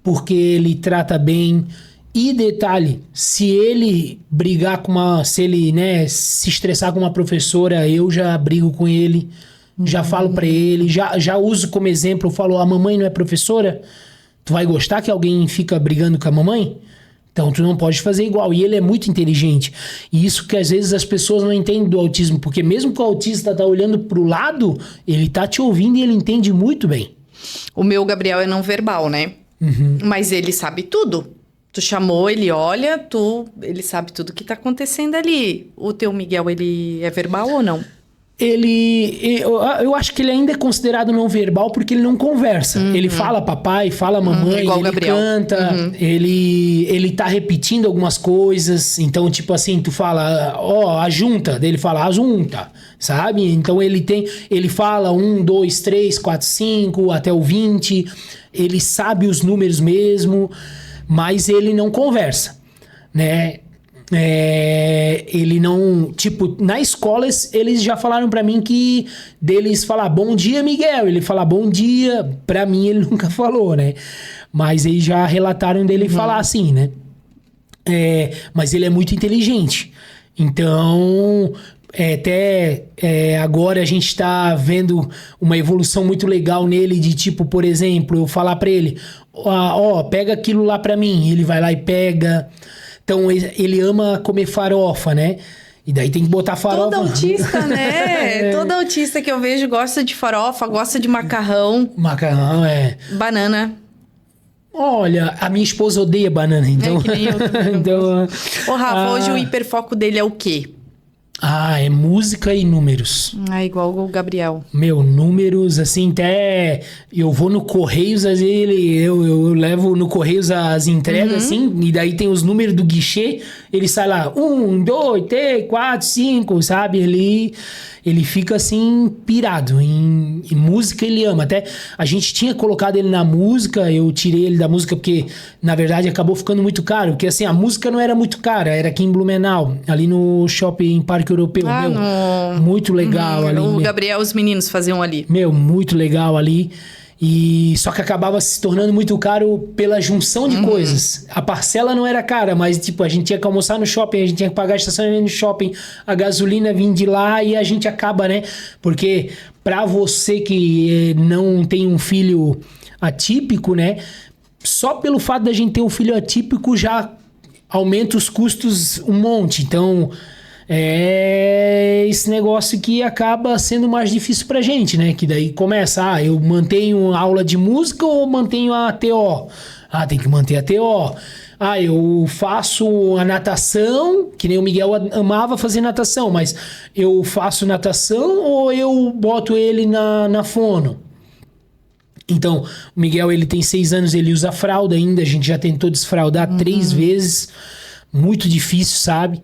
B: porque ele trata bem. E detalhe, se ele brigar se ele, né, se estressar com uma professora, eu já brigo com ele, já falo pra ele, já uso como exemplo, eu falo, a mamãe não é professora? Tu vai gostar que alguém fica brigando com a mamãe? Então tu não pode fazer igual. E ele é muito inteligente. E isso que às vezes as pessoas não entendem do autismo, porque mesmo que o autista tá olhando pro lado, ele tá te ouvindo e ele entende muito bem.
A: O meu Gabriel é não verbal, né? Mas ele sabe tudo. Tu chamou, ele olha, ele sabe tudo que tá acontecendo ali. O teu Miguel, ele é verbal ou não?
B: Eu acho que ele ainda é considerado não verbal porque ele não conversa. Ele fala papai, fala mamãe,
A: igual
B: ele
A: Gabriel.
B: canta, ele tá repetindo algumas coisas. Então, tipo assim, tu fala, a junta, daí ele fala, a junta, sabe? Então ele fala 1, 2, 3, 4, 5, até o 20. Ele sabe os números mesmo. Mas ele não conversa, né? Ele não... Tipo, na escola eles já falaram pra mim que deles falar bom dia, Miguel. Ele fala bom dia. Pra mim ele nunca falou, né? Mas eles já relataram dele falar assim, né? Mas ele é muito inteligente. Então... agora a gente tá vendo uma evolução muito legal nele de tipo, por exemplo, eu falar pra ele, pega aquilo lá pra mim, ele vai lá e pega. Então ele ama comer farofa, né? E daí tem que botar farofa.
A: Todo autista, né? Todo autista que eu vejo gosta de farofa, gosta de macarrão.
B: Macarrão,
A: banana.
B: Olha, a minha esposa odeia banana, então...
A: Que nem eu também não
B: então,
A: gosto. Rafa, hoje o hiperfoco dele é o quê?
B: Ah, é música e números.
A: É igual o Gabriel.
B: Meu, números, assim, até eu vou no Correios, às vezes eu levo no Correios as entregas, assim, e daí tem os números do guichê, ele sai lá, 1, 2, 3, 4, 5, sabe? Ele fica, assim, pirado. Em música ele ama. Até a gente tinha colocado ele na música, eu tirei ele da música porque, na verdade, acabou ficando muito caro. Porque, assim, a música não era muito cara, era aqui em Blumenau, ali no Shopping Parque Europeu. Muito legal ali.
A: O Gabriel, os meninos faziam ali.
B: Muito legal ali. E só que acabava se tornando muito caro pela junção de coisas. A parcela não era cara, mas tipo, a gente tinha que almoçar no shopping, a gente tinha que pagar estacionamento no shopping, a gasolina vinha de lá e a gente acaba, né? Porque pra você que não tem um filho atípico, né? Só pelo fato da gente ter um filho atípico já aumenta os custos um monte. Então, é esse negócio que acaba sendo mais difícil pra gente, né? Que daí começa, eu mantenho aula de música ou mantenho a TO? Tem que manter a TO. Eu faço a natação, que nem o Miguel amava fazer natação, mas eu faço natação ou eu boto ele na fono? Então, o Miguel, ele tem 6 anos, ele usa fralda ainda, a gente já tentou desfraldar 3 vezes, muito difícil, sabe?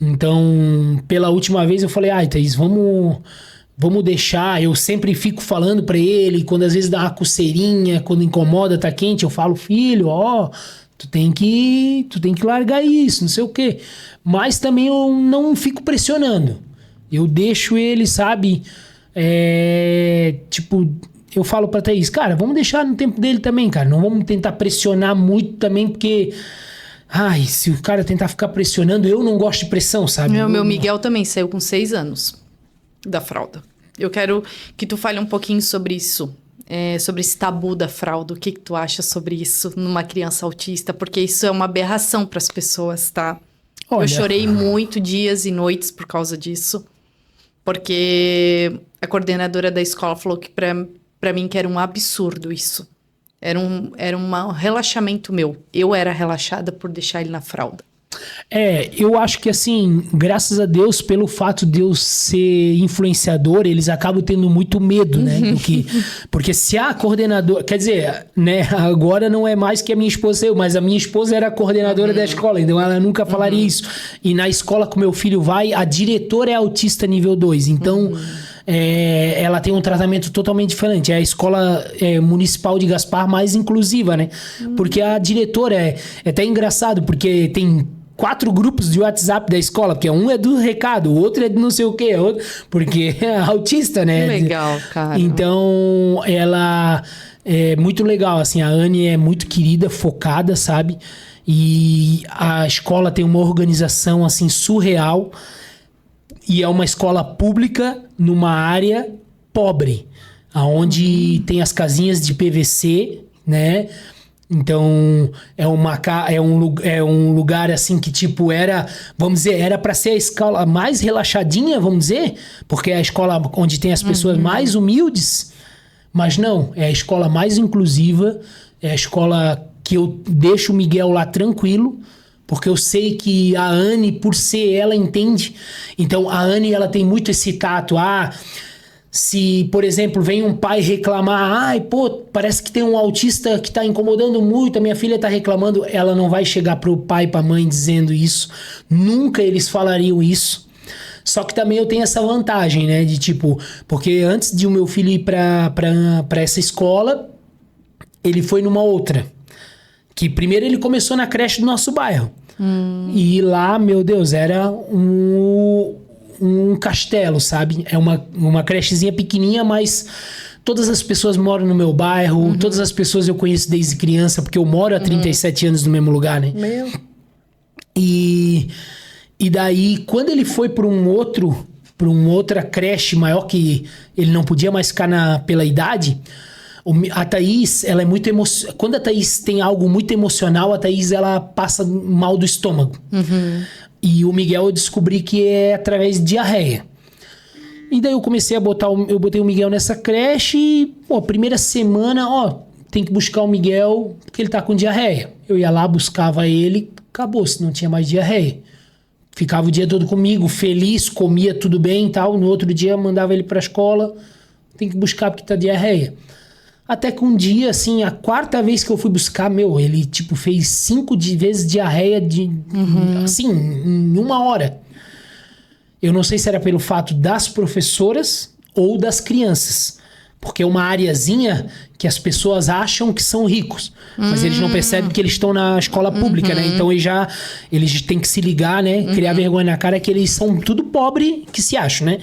B: Então, pela última vez eu falei, Thaís, vamos deixar. Eu sempre fico falando pra ele, quando às vezes dá uma coceirinha, quando incomoda, tá quente, eu falo, filho, tu tem que largar isso, não sei o quê. Mas também eu não fico pressionando. Eu deixo ele, sabe, eu falo pra Thaís, cara, vamos deixar no tempo dele também, cara. Não vamos tentar pressionar muito também, porque... se o cara tentar ficar pressionando, eu não gosto de pressão, sabe?
A: Meu Miguel também saiu com 6 anos da fralda. Eu quero que tu fale um pouquinho sobre isso. Sobre esse tabu da fralda. O que tu acha sobre isso numa criança autista? Porque isso é uma aberração para as pessoas, tá? Olha, eu chorei muito dias e noites por causa disso. Porque a coordenadora da escola falou que pra mim que era um absurdo isso. Era um relaxamento meu. Eu era relaxada por deixar ele na fralda.
B: Eu acho que assim, graças a Deus, pelo fato de eu ser influenciador, eles acabam tendo muito medo, né? Porque se a coordenadora... Quer dizer, né? Agora não é mais que a minha esposa mas a minha esposa era a coordenadora da escola, então ela nunca falaria isso. E na escola que meu filho vai, a diretora é autista nível 2, então... ela tem um tratamento totalmente diferente. É a escola municipal de Gaspar mais inclusiva, né? Porque a diretora é até engraçado, porque tem 4 grupos de WhatsApp da escola, porque um é do recado, o outro é de não sei o quê, porque é autista, né?
A: Que legal, cara.
B: Então, ela é muito legal, assim, a Anne é muito querida, focada, sabe? E a escola tem uma organização, assim, surreal. E é uma escola pública numa área pobre, onde tem as casinhas de PVC, né? Então, é um lugar assim que tipo era, vamos dizer, era para ser a escola mais relaxadinha, vamos dizer, porque é a escola onde tem as pessoas mais humildes, mas não, é a escola mais inclusiva, é a escola que eu deixo o Miguel lá tranquilo, porque eu sei que a Anne, por ser ela, entende. Então, a Anne, ela tem muito esse tato. Se, por exemplo, vem um pai reclamar, parece que tem um autista que está incomodando muito, a minha filha está reclamando, ela não vai chegar pro pai e pra mãe dizendo isso. Nunca eles falariam isso. Só que também eu tenho essa vantagem, né? De tipo, porque antes de o meu filho ir pra essa escola, ele foi numa outra. Que primeiro ele começou na creche do nosso bairro. E lá, meu Deus, era um castelo, sabe? É uma crechezinha pequenininha, mas todas as pessoas moram no meu bairro, todas as pessoas eu conheço desde criança, porque eu moro há 37 anos no mesmo lugar, né? E daí, quando ele foi para uma outra creche maior, que ele não podia mais ficar pela idade, a Thaís, ela é muito quando a Thaís tem algo muito emocional, a Thaís, ela passa mal do estômago. E o Miguel, eu descobri que é através de diarreia. E daí eu comecei eu botei o Miguel nessa creche e, primeira semana, tem que buscar o Miguel porque ele tá com diarreia. Eu ia lá, buscava ele, acabou, se não tinha mais diarreia. ficava o dia todo comigo, feliz, comia tudo bem e tal. No outro dia, mandava ele pra escola, tem que buscar porque tá diarreia. Até que um dia, assim, a 4ª vez que eu fui buscar, ele, tipo, fez 5 vezes diarreia assim, em 1 hora. Eu não sei se era pelo fato das professoras ou das crianças. Porque é uma areazinha que as pessoas acham que são ricos. Mas eles não percebem que eles estão na escola pública, né? Então eles têm que se ligar, né? Criar vergonha na cara que eles são tudo pobre que se acham, né?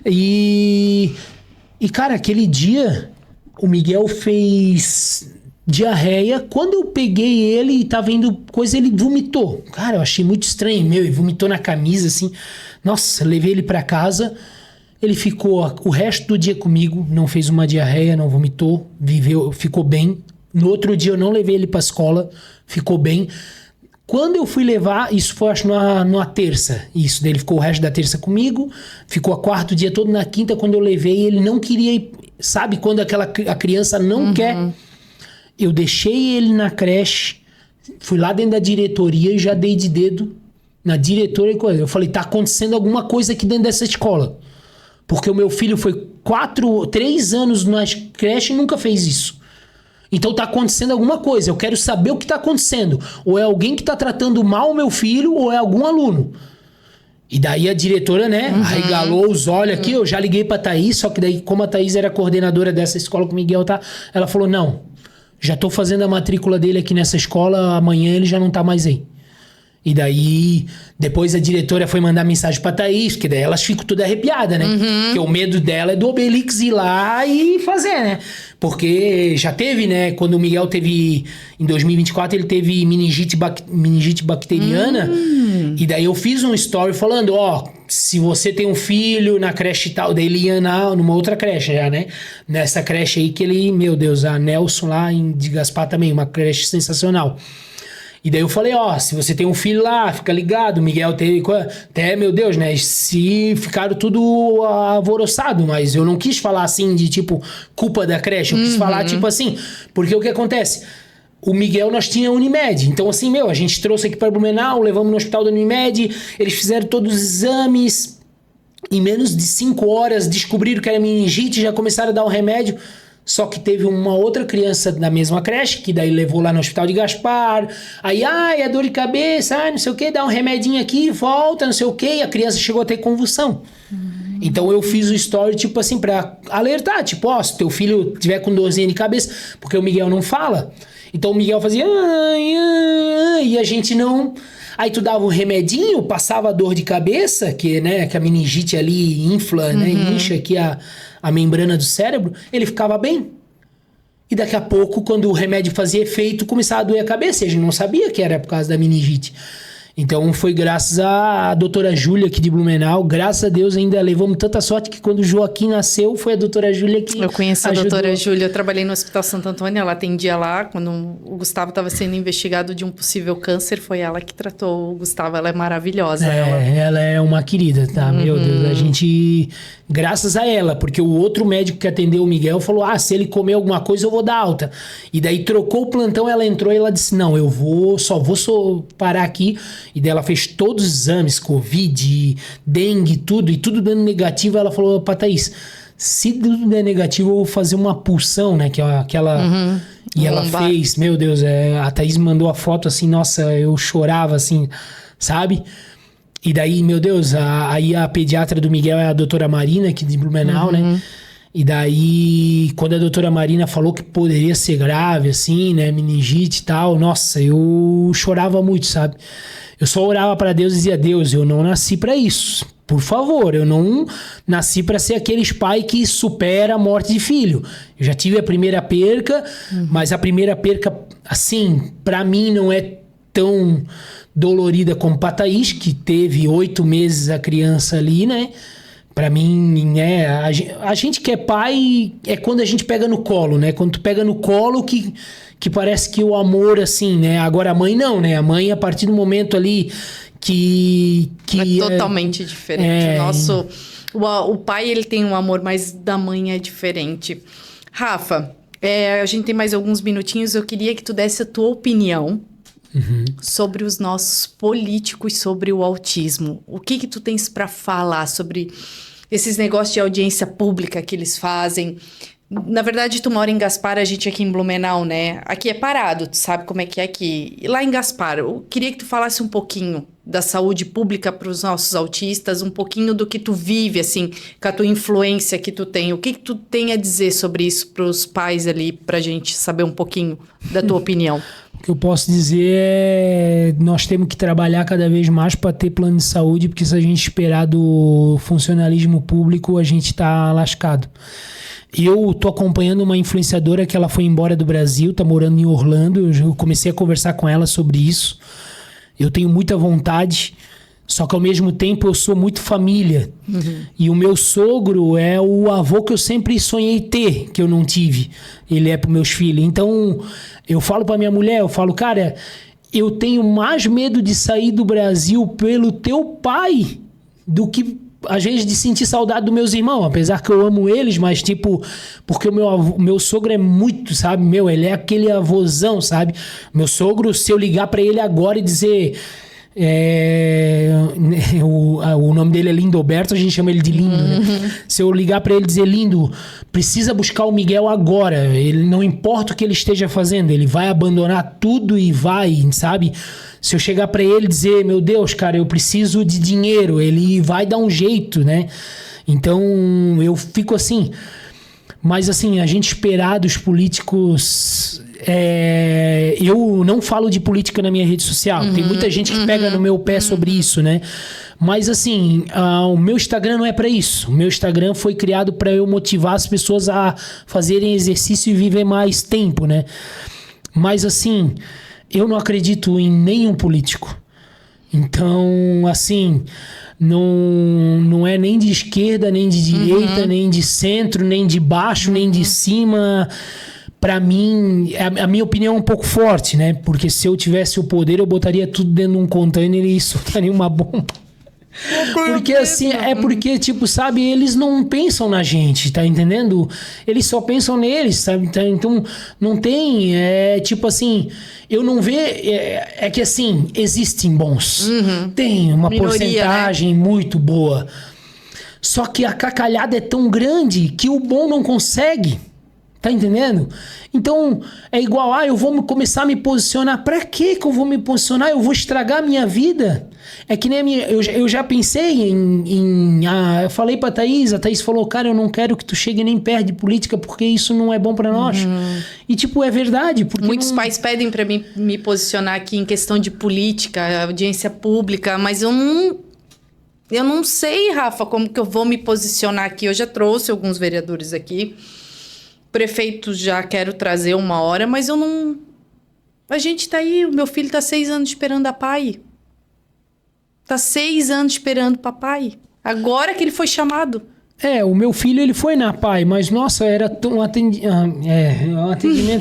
B: E cara, aquele dia... O Miguel fez diarreia. Quando eu peguei ele e tava indo coisa, ele vomitou. Cara, eu achei muito estranho. Ele vomitou na camisa, assim. Nossa, levei ele pra casa. Ele ficou o resto do dia comigo. Não fez uma diarreia, não vomitou. Ficou bem. No outro dia eu não levei ele pra escola. Ficou bem. Quando eu fui levar, isso foi acho numa terça. Isso, daí ele ficou o resto da terça comigo. Ficou a 4º dia todo. Na 5ª, quando eu levei, ele não queria ir. Sabe quando a criança não quer? Eu deixei ele na creche, fui lá dentro da diretoria e já dei de dedo na diretora e coisa. Eu falei, tá acontecendo alguma coisa aqui dentro dessa escola. Porque o meu filho foi 3 anos na creche e nunca fez isso. Então tá acontecendo alguma coisa. Eu quero saber o que tá acontecendo. Ou é alguém que tá tratando mal o meu filho ou é algum aluno. E daí a diretora, né, arregalou os olhos aqui. Eu já liguei pra Thaís, só que daí, como a Thaís era coordenadora dessa escola que o Miguel tá, ela falou, não, já tô fazendo a matrícula dele aqui nessa escola, amanhã ele já não tá mais aí. E daí, depois a diretora foi mandar mensagem pra Thaís, porque daí elas ficam tudo arrepiadas, né? Porque o medo dela é do Obelix ir lá e fazer, né? Porque já teve, né? Quando o Miguel teve, em 2024, ele teve meningite bacteriana. E daí eu fiz um story falando, se você tem um filho na creche e tal, daí ele ia numa outra creche já, né? Nessa creche aí que ele, meu Deus, a Nelson lá de Gaspar também, uma creche sensacional. E daí eu falei, se você tem um filho lá, fica ligado, o Miguel teve... Até, meu Deus, né, se ficaram tudo alvoroçado, mas eu não quis falar assim de, tipo, culpa da creche, eu quis falar, tipo assim, porque o que acontece? O Miguel, nós tínhamos Unimed, então assim, a gente trouxe aqui para Blumenau, levamos no hospital da Unimed, eles fizeram todos os exames, em menos de 5 horas descobriram que era meningite, já começaram a dar o remédio. Só que teve uma outra criança da mesma creche, que daí levou lá no hospital de Gaspar. Aí, é dor de cabeça, não sei o que, dá um remedinho aqui, volta, não sei o que. E a criança chegou a ter convulsão. Então eu fiz o story, tipo assim, pra alertar. Tipo, se teu filho tiver com dorzinha de cabeça, porque o Miguel não fala. Então o Miguel fazia... e a gente não... Aí tu dava um remedinho, passava a dor de cabeça, que a meningite ali infla, né? Incha aqui a membrana do cérebro, ele ficava bem. E daqui a pouco, quando o remédio fazia efeito, começava a doer a cabeça. E a gente não sabia que era por causa da meningite. Então foi graças à doutora Júlia aqui de Blumenau. Graças a Deus ainda levamos tanta sorte que quando o Joaquim nasceu, foi a doutora Júlia que
A: Eu conheço a
B: ajudou.
A: doutora Júlia, eu trabalhei no Hospital Santo Antônio, ela atendia lá. Quando o Gustavo estava sendo investigado de um possível câncer, foi ela que tratou o Gustavo. Ela é maravilhosa.
B: Ela é uma querida, tá? Meu Deus, a gente... Graças a ela, porque o outro médico que atendeu o Miguel falou, se ele comer alguma coisa eu vou dar alta. E daí trocou o plantão, ela entrou e ela disse, não, eu só vou parar aqui. E daí ela fez todos os exames, Covid, dengue, tudo, e tudo dando negativo. Ela falou pra Thaís, se tudo der negativo, eu vou fazer uma pulsão, né? Que é aquela... E ela fez, meu Deus, a Thaís mandou a foto assim, nossa, eu chorava assim, sabe? E daí, meu Deus, aí a pediatra do Miguel é a doutora Marina, aqui de Blumenau, né? E daí, quando a doutora Marina falou que poderia ser grave, assim, né? Meningite e tal, nossa, eu chorava muito, sabe? Eu só orava para Deus e dizia, Deus, eu não nasci para isso. Por favor, eu não nasci para ser aqueles pai que supera a morte de filho. Eu já tive a primeira perca, mas a primeira perca, assim, para mim não é tão dolorida como pra Thaís, que teve 8 meses a criança ali, né? Pra mim, a gente que é pai é quando a gente pega no colo, né? Quando tu pega no colo que parece que o amor, assim, né? Agora a mãe não, né? A mãe, a partir do momento ali que
A: é totalmente diferente. O pai, ele tem um amor, mas da mãe é diferente. Rafa, a gente tem mais alguns minutinhos. Eu queria que tu desse a tua opinião sobre os nossos políticos, sobre o autismo. O que tu tens para falar sobre esses negócios de audiência pública que eles fazem? Na verdade, tu mora em Gaspar, a gente aqui em Blumenau, né? Aqui é parado, tu sabe como é que é aqui. E lá em Gaspar, eu queria que tu falasse um pouquinho da saúde pública para os nossos autistas, um pouquinho do que tu vive, assim, com a tua influência que tu tem. O que tu tem a dizer sobre isso para os pais ali, pra gente saber um pouquinho da tua opinião?
B: O que eu posso dizer é nós temos que trabalhar cada vez mais para ter plano de saúde, porque se a gente esperar do funcionalismo público, a gente tá lascado. Eu tô acompanhando uma influenciadora que ela foi embora do Brasil, tá morando em Orlando. Eu comecei a conversar com ela sobre isso. Eu tenho muita vontade, só que ao mesmo tempo eu sou muito família. E o meu sogro é o avô que eu sempre sonhei ter, que eu não tive. Ele é pros meus filhos. Então, eu falo pra minha mulher, eu falo, cara, eu tenho mais medo de sair do Brasil pelo teu pai do que às vezes de sentir saudade dos meus irmãos, apesar que eu amo eles, mas tipo, porque o meu sogro é muito, sabe, ele é aquele avôzão, sabe, meu sogro, se eu ligar pra ele agora e dizer, o nome dele é Lindoberto, a gente chama ele de Lindo, né? Se eu ligar pra ele e dizer, Lindo, precisa buscar o Miguel agora, ele não importa o que ele esteja fazendo, ele vai abandonar tudo e vai, sabe? Se eu chegar pra ele e dizer, meu Deus, cara, eu preciso de dinheiro, ele vai dar um jeito, né? Então, eu fico assim. Mas, assim, a gente esperar dos políticos... eu não falo de política na minha rede social. Tem muita gente que pega no meu pé sobre isso, né? Mas, assim, o meu Instagram não é pra isso. O meu Instagram foi criado pra eu motivar as pessoas a fazerem exercício e viver mais tempo, né? Mas, assim... eu não acredito em nenhum político. Então, assim, não é nem de esquerda, nem de direita, nem de centro, nem de baixo, nem de cima. Pra mim, a minha opinião é um pouco forte, né? Porque se eu tivesse o poder, eu botaria tudo dentro de um container e soltaria uma bomba. Porque assim, porque, tipo, sabe, eles não pensam na gente, tá entendendo? Eles só pensam neles, sabe? Então, não tem, tipo assim, eu não vejo, que assim, existem bons. Tem uma minoria, porcentagem, né? Muito boa. Só que a cacalhada é tão grande que o bom não consegue. Tá entendendo? Então, é igual, eu vou começar a me posicionar. Pra que eu vou me posicionar? Eu vou estragar a minha vida? É que nem a minha... Eu já pensei eu falei pra Thaís, a Thaís falou, cara, eu não quero que tu chegue nem perto de política, porque isso não é bom pra nós. E, tipo, é verdade. Porque
A: muitos pais pedem pra mim me posicionar aqui em questão de política, audiência pública, mas eu não sei, Rafa, como que eu vou me posicionar aqui. Eu já trouxe alguns vereadores aqui. Prefeito já quero trazer uma hora, mas eu não... A gente tá aí, o meu filho tá 6 anos esperando a pai. Tá 6 anos esperando papai. Agora que ele foi chamado.
B: O meu filho, ele foi na PAI, mas, nossa, era um atendimento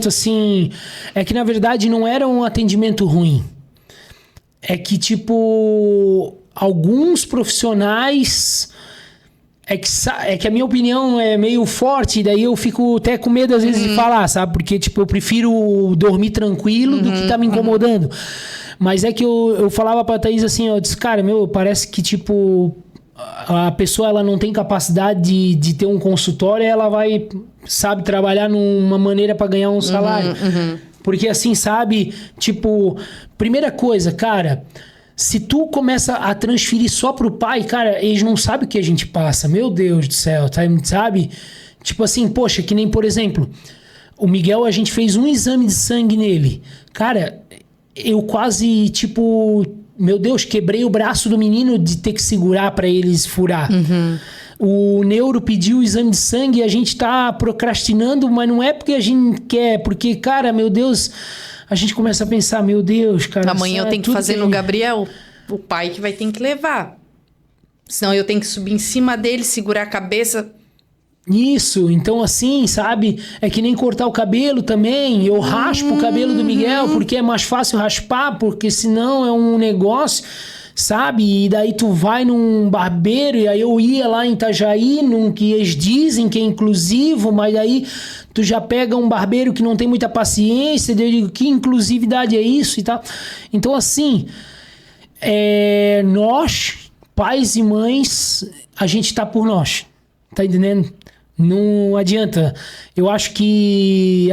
B: assim... É que, na verdade, não era um atendimento ruim. É que, tipo, alguns profissionais... É que a minha opinião é meio forte, daí eu fico até com medo às vezes de falar, sabe? Porque, tipo, eu prefiro dormir tranquilo do que tá me incomodando. Mas é que eu falava pra Thaís assim, eu disse, cara, parece que, tipo, a pessoa ela não tem capacidade de ter um consultório, ela vai, sabe, trabalhar numa maneira pra ganhar um salário. Porque assim, sabe, tipo, primeira coisa, cara... Se tu começa a transferir só pro pai, cara, eles não sabem o que a gente passa. Meu Deus do céu, sabe? Tipo assim, poxa, que nem, por exemplo, o Miguel, a gente fez um exame de sangue nele. Cara, eu quase, tipo, meu Deus, quebrei o braço do menino de ter que segurar pra eles furar. O neuro pediu o exame de sangue e a gente tá procrastinando, mas não é porque a gente quer, porque, cara, meu Deus... A gente começa a pensar, meu Deus, cara...
A: Amanhã eu tenho que fazer no Gabriel, o pai que vai ter que levar. Senão eu tenho que subir em cima dele, segurar a cabeça.
B: Isso, então assim, sabe? É que nem cortar o cabelo também. Eu raspo o cabelo do Miguel, porque é mais fácil raspar, porque senão é um negócio... sabe? E daí tu vai num barbeiro, e aí eu ia lá em Itajaí, num que eles dizem que é inclusivo, mas aí tu já pega um barbeiro que não tem muita paciência, eu digo, que inclusividade é isso e tal. Então, assim, nós, pais e mães, a gente tá por nós, tá entendendo? Não adianta. Eu acho que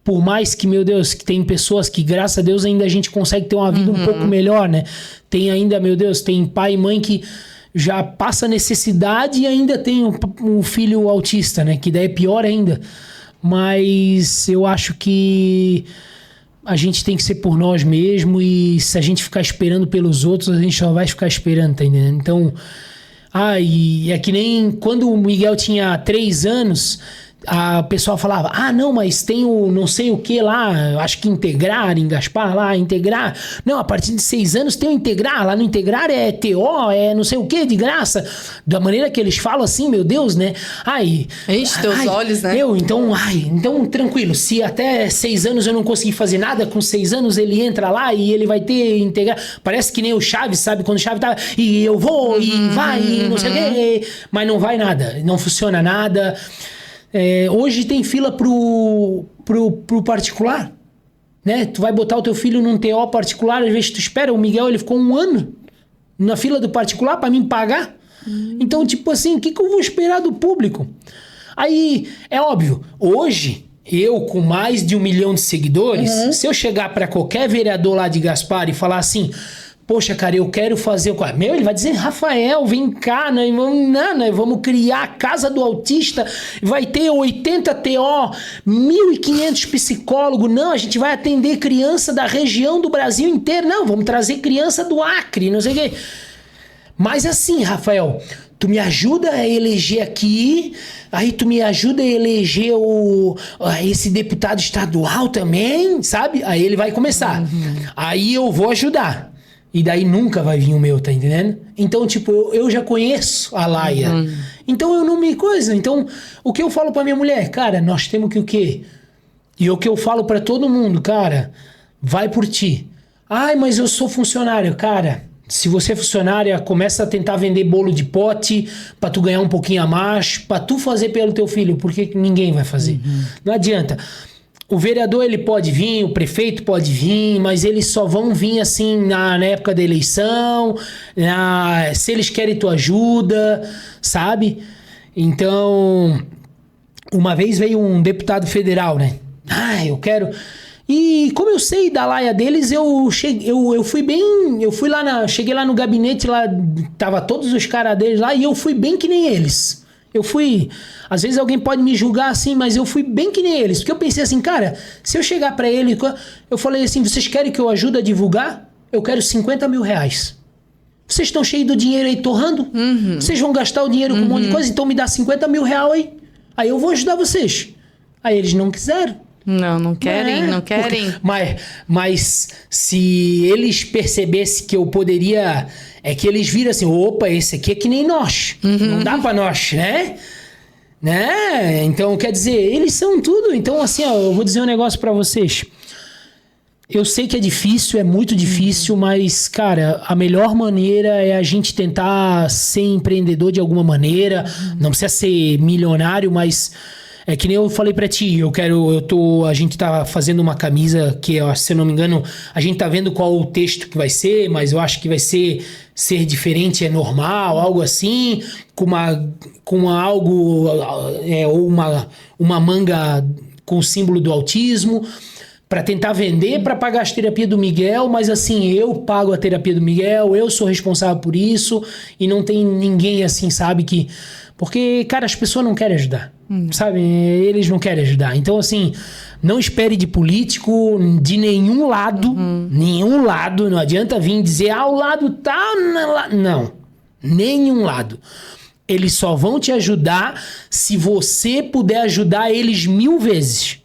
B: por mais que, meu Deus, que tem pessoas que, graças a Deus, ainda a gente consegue ter uma vida um pouco melhor, né? Tem ainda, meu Deus, tem pai e mãe que já passa necessidade e ainda tem um filho autista, né? Que daí é pior ainda. Mas eu acho que a gente tem que ser por nós mesmo, e se a gente ficar esperando pelos outros, a gente só vai ficar esperando, tá entendendo? Então... e é que nem quando o Miguel tinha 3 anos, a pessoa falava, não, mas tem o não sei o que lá, acho que Integrar, em Gaspar lá, Integrar. Não, a partir de 6 anos tem o Integrar, lá no Integrar é TO, é não sei o que, de graça. Da maneira que eles falam assim, meu Deus, né?
A: Enche teus olhos, né?
B: Então tranquilo, se até 6 anos eu não conseguir fazer nada, com 6 anos ele entra lá e ele vai ter Integrar. Parece que nem o Chaves, sabe? Quando o Chaves tá, e eu vou, e vai, e não sei o que, mas não vai nada, não funciona nada. Hoje tem fila pro particular, né? Tu vai botar o teu filho num TO particular, às vezes tu espera. O Miguel, ele ficou 1 ano na fila do particular para mim pagar. Então, tipo assim, o que eu vou esperar do público? Aí, é óbvio, hoje, eu com mais de 1 milhão de seguidores, se eu chegar para qualquer vereador lá de Gaspar e falar assim... Poxa, cara, eu quero fazer o... ele vai dizer, Rafael, vem cá, nós vamos criar a Casa do Autista, vai ter 80 TO, 1.500 psicólogos, não, a gente vai atender criança da região do Brasil inteiro, não, vamos trazer criança do Acre, não sei o quê. Mas assim, Rafael, tu me ajuda a eleger aqui, aí tu me ajuda a eleger esse deputado estadual também, sabe? Aí ele vai começar. Aí eu vou ajudar. E daí nunca vai vir o meu, tá entendendo? Então, tipo, eu já conheço a Laia. Então eu não me coisa. Então, o que eu falo pra minha mulher? Cara, nós temos que o quê? E o que eu falo pra todo mundo? Cara, vai por ti. Mas eu sou funcionário. Cara, se você é funcionária, começa a tentar vender bolo de pote pra tu ganhar um pouquinho a mais, pra tu fazer pelo teu filho, porque ninguém vai fazer. Não adianta. O vereador, ele pode vir, o prefeito pode vir, mas eles só vão vir assim na época da eleição, se eles querem tua ajuda, sabe? Então, uma vez veio um deputado federal, né? Eu quero... E como eu sei da laia deles, eu cheguei lá no gabinete, lá tava todos os caras deles lá, e eu fui bem que nem eles. Às vezes alguém pode me julgar assim, mas eu fui bem que nem eles. Porque eu pensei assim, cara, se eu chegar pra ele, eu falei assim, vocês querem que eu ajude a divulgar? Eu quero 50 mil reais. Vocês estão cheios do dinheiro aí torrando? Vocês vão gastar o dinheiro com um monte de coisa, então me dá 50 mil reais aí. Aí eu vou ajudar vocês. Aí eles não quiseram.
A: Não querem.
B: Mas se eles percebessem que eu poderia... É que eles viram assim, opa, esse aqui é que nem nós. Não dá pra nós, né? Então, quer dizer, eles são tudo. Então, assim, eu vou dizer um negócio pra vocês. Eu sei que é difícil, é muito difícil, mas, cara, a melhor maneira é a gente tentar ser empreendedor de alguma maneira. Não precisa ser milionário, mas... É que nem eu falei pra ti, a gente tá fazendo uma camisa que, se eu não me engano, a gente tá vendo qual o texto que vai ser, mas eu acho que vai ser diferente, é normal, algo assim, com algo, ou uma manga com o símbolo do autismo, pra tentar vender, pra pagar as terapias do Miguel, mas assim, eu pago a terapia do Miguel, eu sou responsável por isso, e não tem ninguém assim, sabe, que... Porque, cara, as pessoas não querem ajudar, sabe? Eles não querem ajudar. Então, assim, não espere de político de nenhum lado, não adianta vir dizer, o lado tá... Não, nenhum lado. Eles só vão te ajudar se você puder ajudar eles 1000 vezes.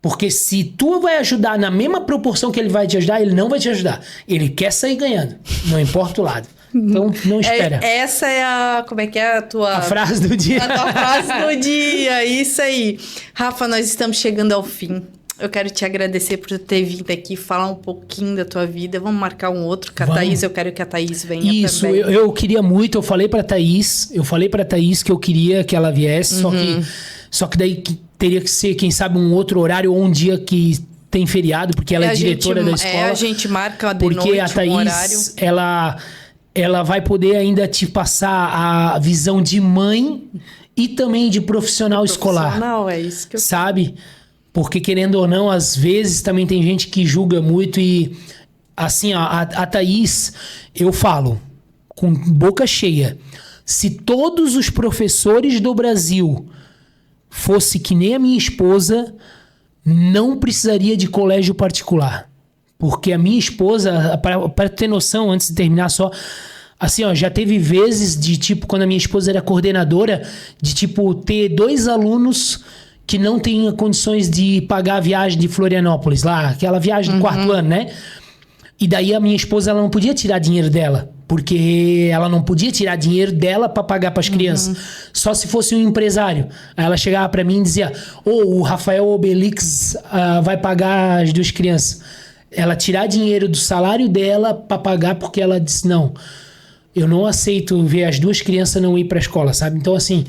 B: Porque se tu vai ajudar na mesma proporção que ele vai te ajudar, ele não vai te ajudar. Ele quer sair ganhando, não importa o lado. Então, não espera.
A: Essa é como é que é a tua...
B: A frase do dia.
A: A tua frase do dia, isso aí. Rafa, nós estamos chegando ao fim. Eu quero te agradecer por ter vindo aqui falar um pouquinho da tua vida. Vamos marcar um outro com a Thaís. Eu quero que a Thaís venha
B: Isso,
A: também.
B: eu queria muito. Eu falei pra Thaís que eu queria que ela viesse. Só que daí teria que ser, quem sabe, um outro horário ou um dia que tem feriado, porque ela é diretora da escola.
A: A gente marca de
B: porque
A: noite
B: a Thaís,
A: um horário.
B: ela vai poder ainda te passar a visão de mãe e também de profissional escolar.
A: É isso que eu
B: sabe? Porque, querendo ou não, às vezes também tem gente que julga muito e, assim, ó, a Thaís, eu falo com boca cheia, se todos os professores do Brasil fosse que nem a minha esposa, não precisaria de colégio particular. Porque a minha esposa, para ter noção, antes de terminar só, assim, ó, já teve vezes de, tipo, quando a minha esposa era coordenadora, de, tipo, ter 2 alunos que não tinham condições de pagar a viagem de Florianópolis, lá, aquela viagem do 4º ano, né? E daí a minha esposa, ela não podia tirar dinheiro dela, porque ela não podia tirar dinheiro dela para pagar para as crianças, só se fosse um empresário. Aí ela chegava para mim e dizia, o Rafael Obelix vai pagar as 2 crianças. Ela tirar dinheiro do salário dela para pagar, porque ela disse, não, eu não aceito ver as 2 crianças não ir para a escola, sabe? Então, assim,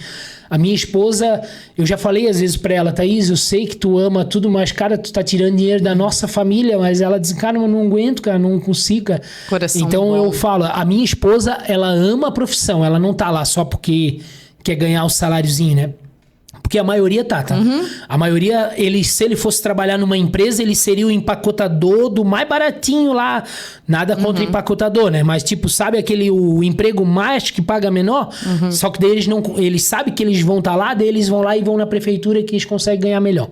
B: a minha esposa, eu já falei às vezes para ela, Thaís, eu sei que tu ama tudo, mas, cara, tu tá tirando dinheiro da nossa família, mas ela diz, cara, eu não aguento, cara, não consigo, cara.
A: Coração
B: então
A: bom.
B: Eu falo, a minha esposa, ela ama a profissão, ela não tá lá só porque quer ganhar o saláriozinho, né? Porque a maioria tá? A maioria, se ele fosse trabalhar numa empresa, ele seria o empacotador do mais baratinho lá. Nada contra o empacotador, né? Mas, tipo, sabe o emprego mais que paga menor? Só que daí eles sabem que eles vão estar lá, daí eles vão lá e vão na prefeitura que eles conseguem ganhar melhor.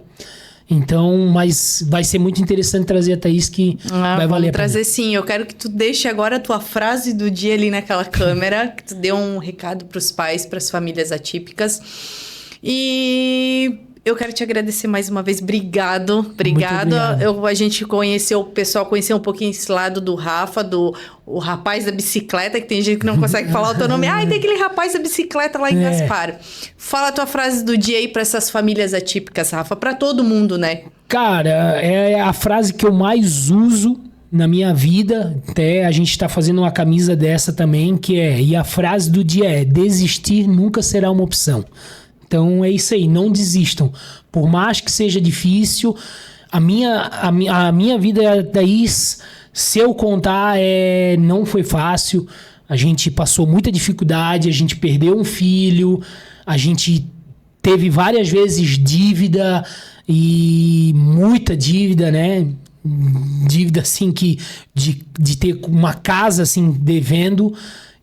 B: Então, mas vai ser muito interessante trazer a Thaís, que vai valer a pena.
A: Trazer sim. Eu quero que tu deixe agora a tua frase do dia ali naquela câmera, que tu dê um recado pros pais, pras famílias atípicas. E eu quero te agradecer mais uma vez. Obrigado. A gente conheceu, o pessoal conheceu um pouquinho esse lado do Rafa, o rapaz da bicicleta, que tem gente que não consegue falar o teu nome. Tem aquele rapaz da bicicleta lá em Gaspar. Fala a tua frase do dia aí para essas famílias atípicas, Rafa, para todo mundo, né?
B: Cara, é a frase que eu mais uso na minha vida. Até a gente tá fazendo uma camisa dessa também, e a frase do dia é: desistir nunca será uma opção. Então é isso aí, não desistam. Por mais que seja difícil, a minha vida, Thaís, se eu contar, não foi fácil. A gente passou muita dificuldade, a gente perdeu um filho, a gente teve várias vezes dívida, e muita dívida, né? Dívida assim, de ter uma casa assim devendo,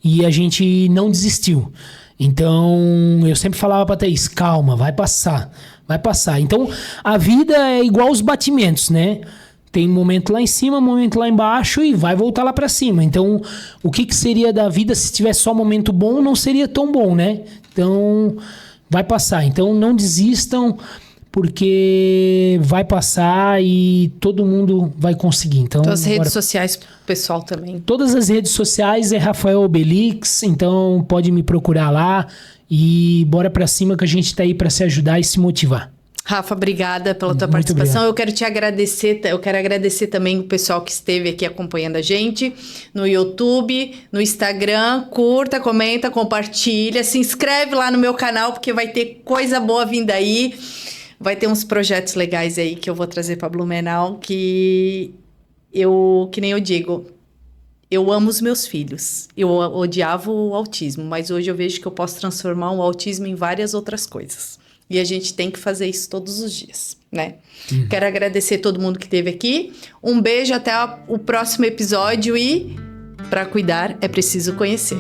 B: e a gente não desistiu. Então, eu sempre falava pra Thaís, calma, vai passar. Então, a vida é igual os batimentos, né? Tem momento lá em cima, momento lá embaixo e vai voltar lá pra cima. Então, o que seria da vida se tivesse só momento bom? Não seria tão bom, né? Então, vai passar. Então, não desistam, porque vai passar e todo mundo vai conseguir. Então,
A: as redes sociais pro pessoal também.
B: Todas as redes sociais é Rafael Obelix, então pode me procurar lá e bora pra cima, que a gente tá aí pra se ajudar e se motivar.
A: Rafa, obrigada pela tua participação. Eu quero te agradecer, eu quero agradecer também o pessoal que esteve aqui acompanhando a gente no YouTube, no Instagram. Curta, comenta, compartilha, se inscreve lá no meu canal, porque vai ter coisa boa vindo aí. Vai ter uns projetos legais aí que eu vou trazer para Blumenau, que nem eu digo, eu amo os meus filhos. Eu odiava o autismo, mas hoje eu vejo que eu posso transformar o autismo em várias outras coisas. E a gente tem que fazer isso todos os dias, né? Quero agradecer todo mundo que esteve aqui. Um beijo, até o próximo episódio, e para cuidar é preciso conhecer.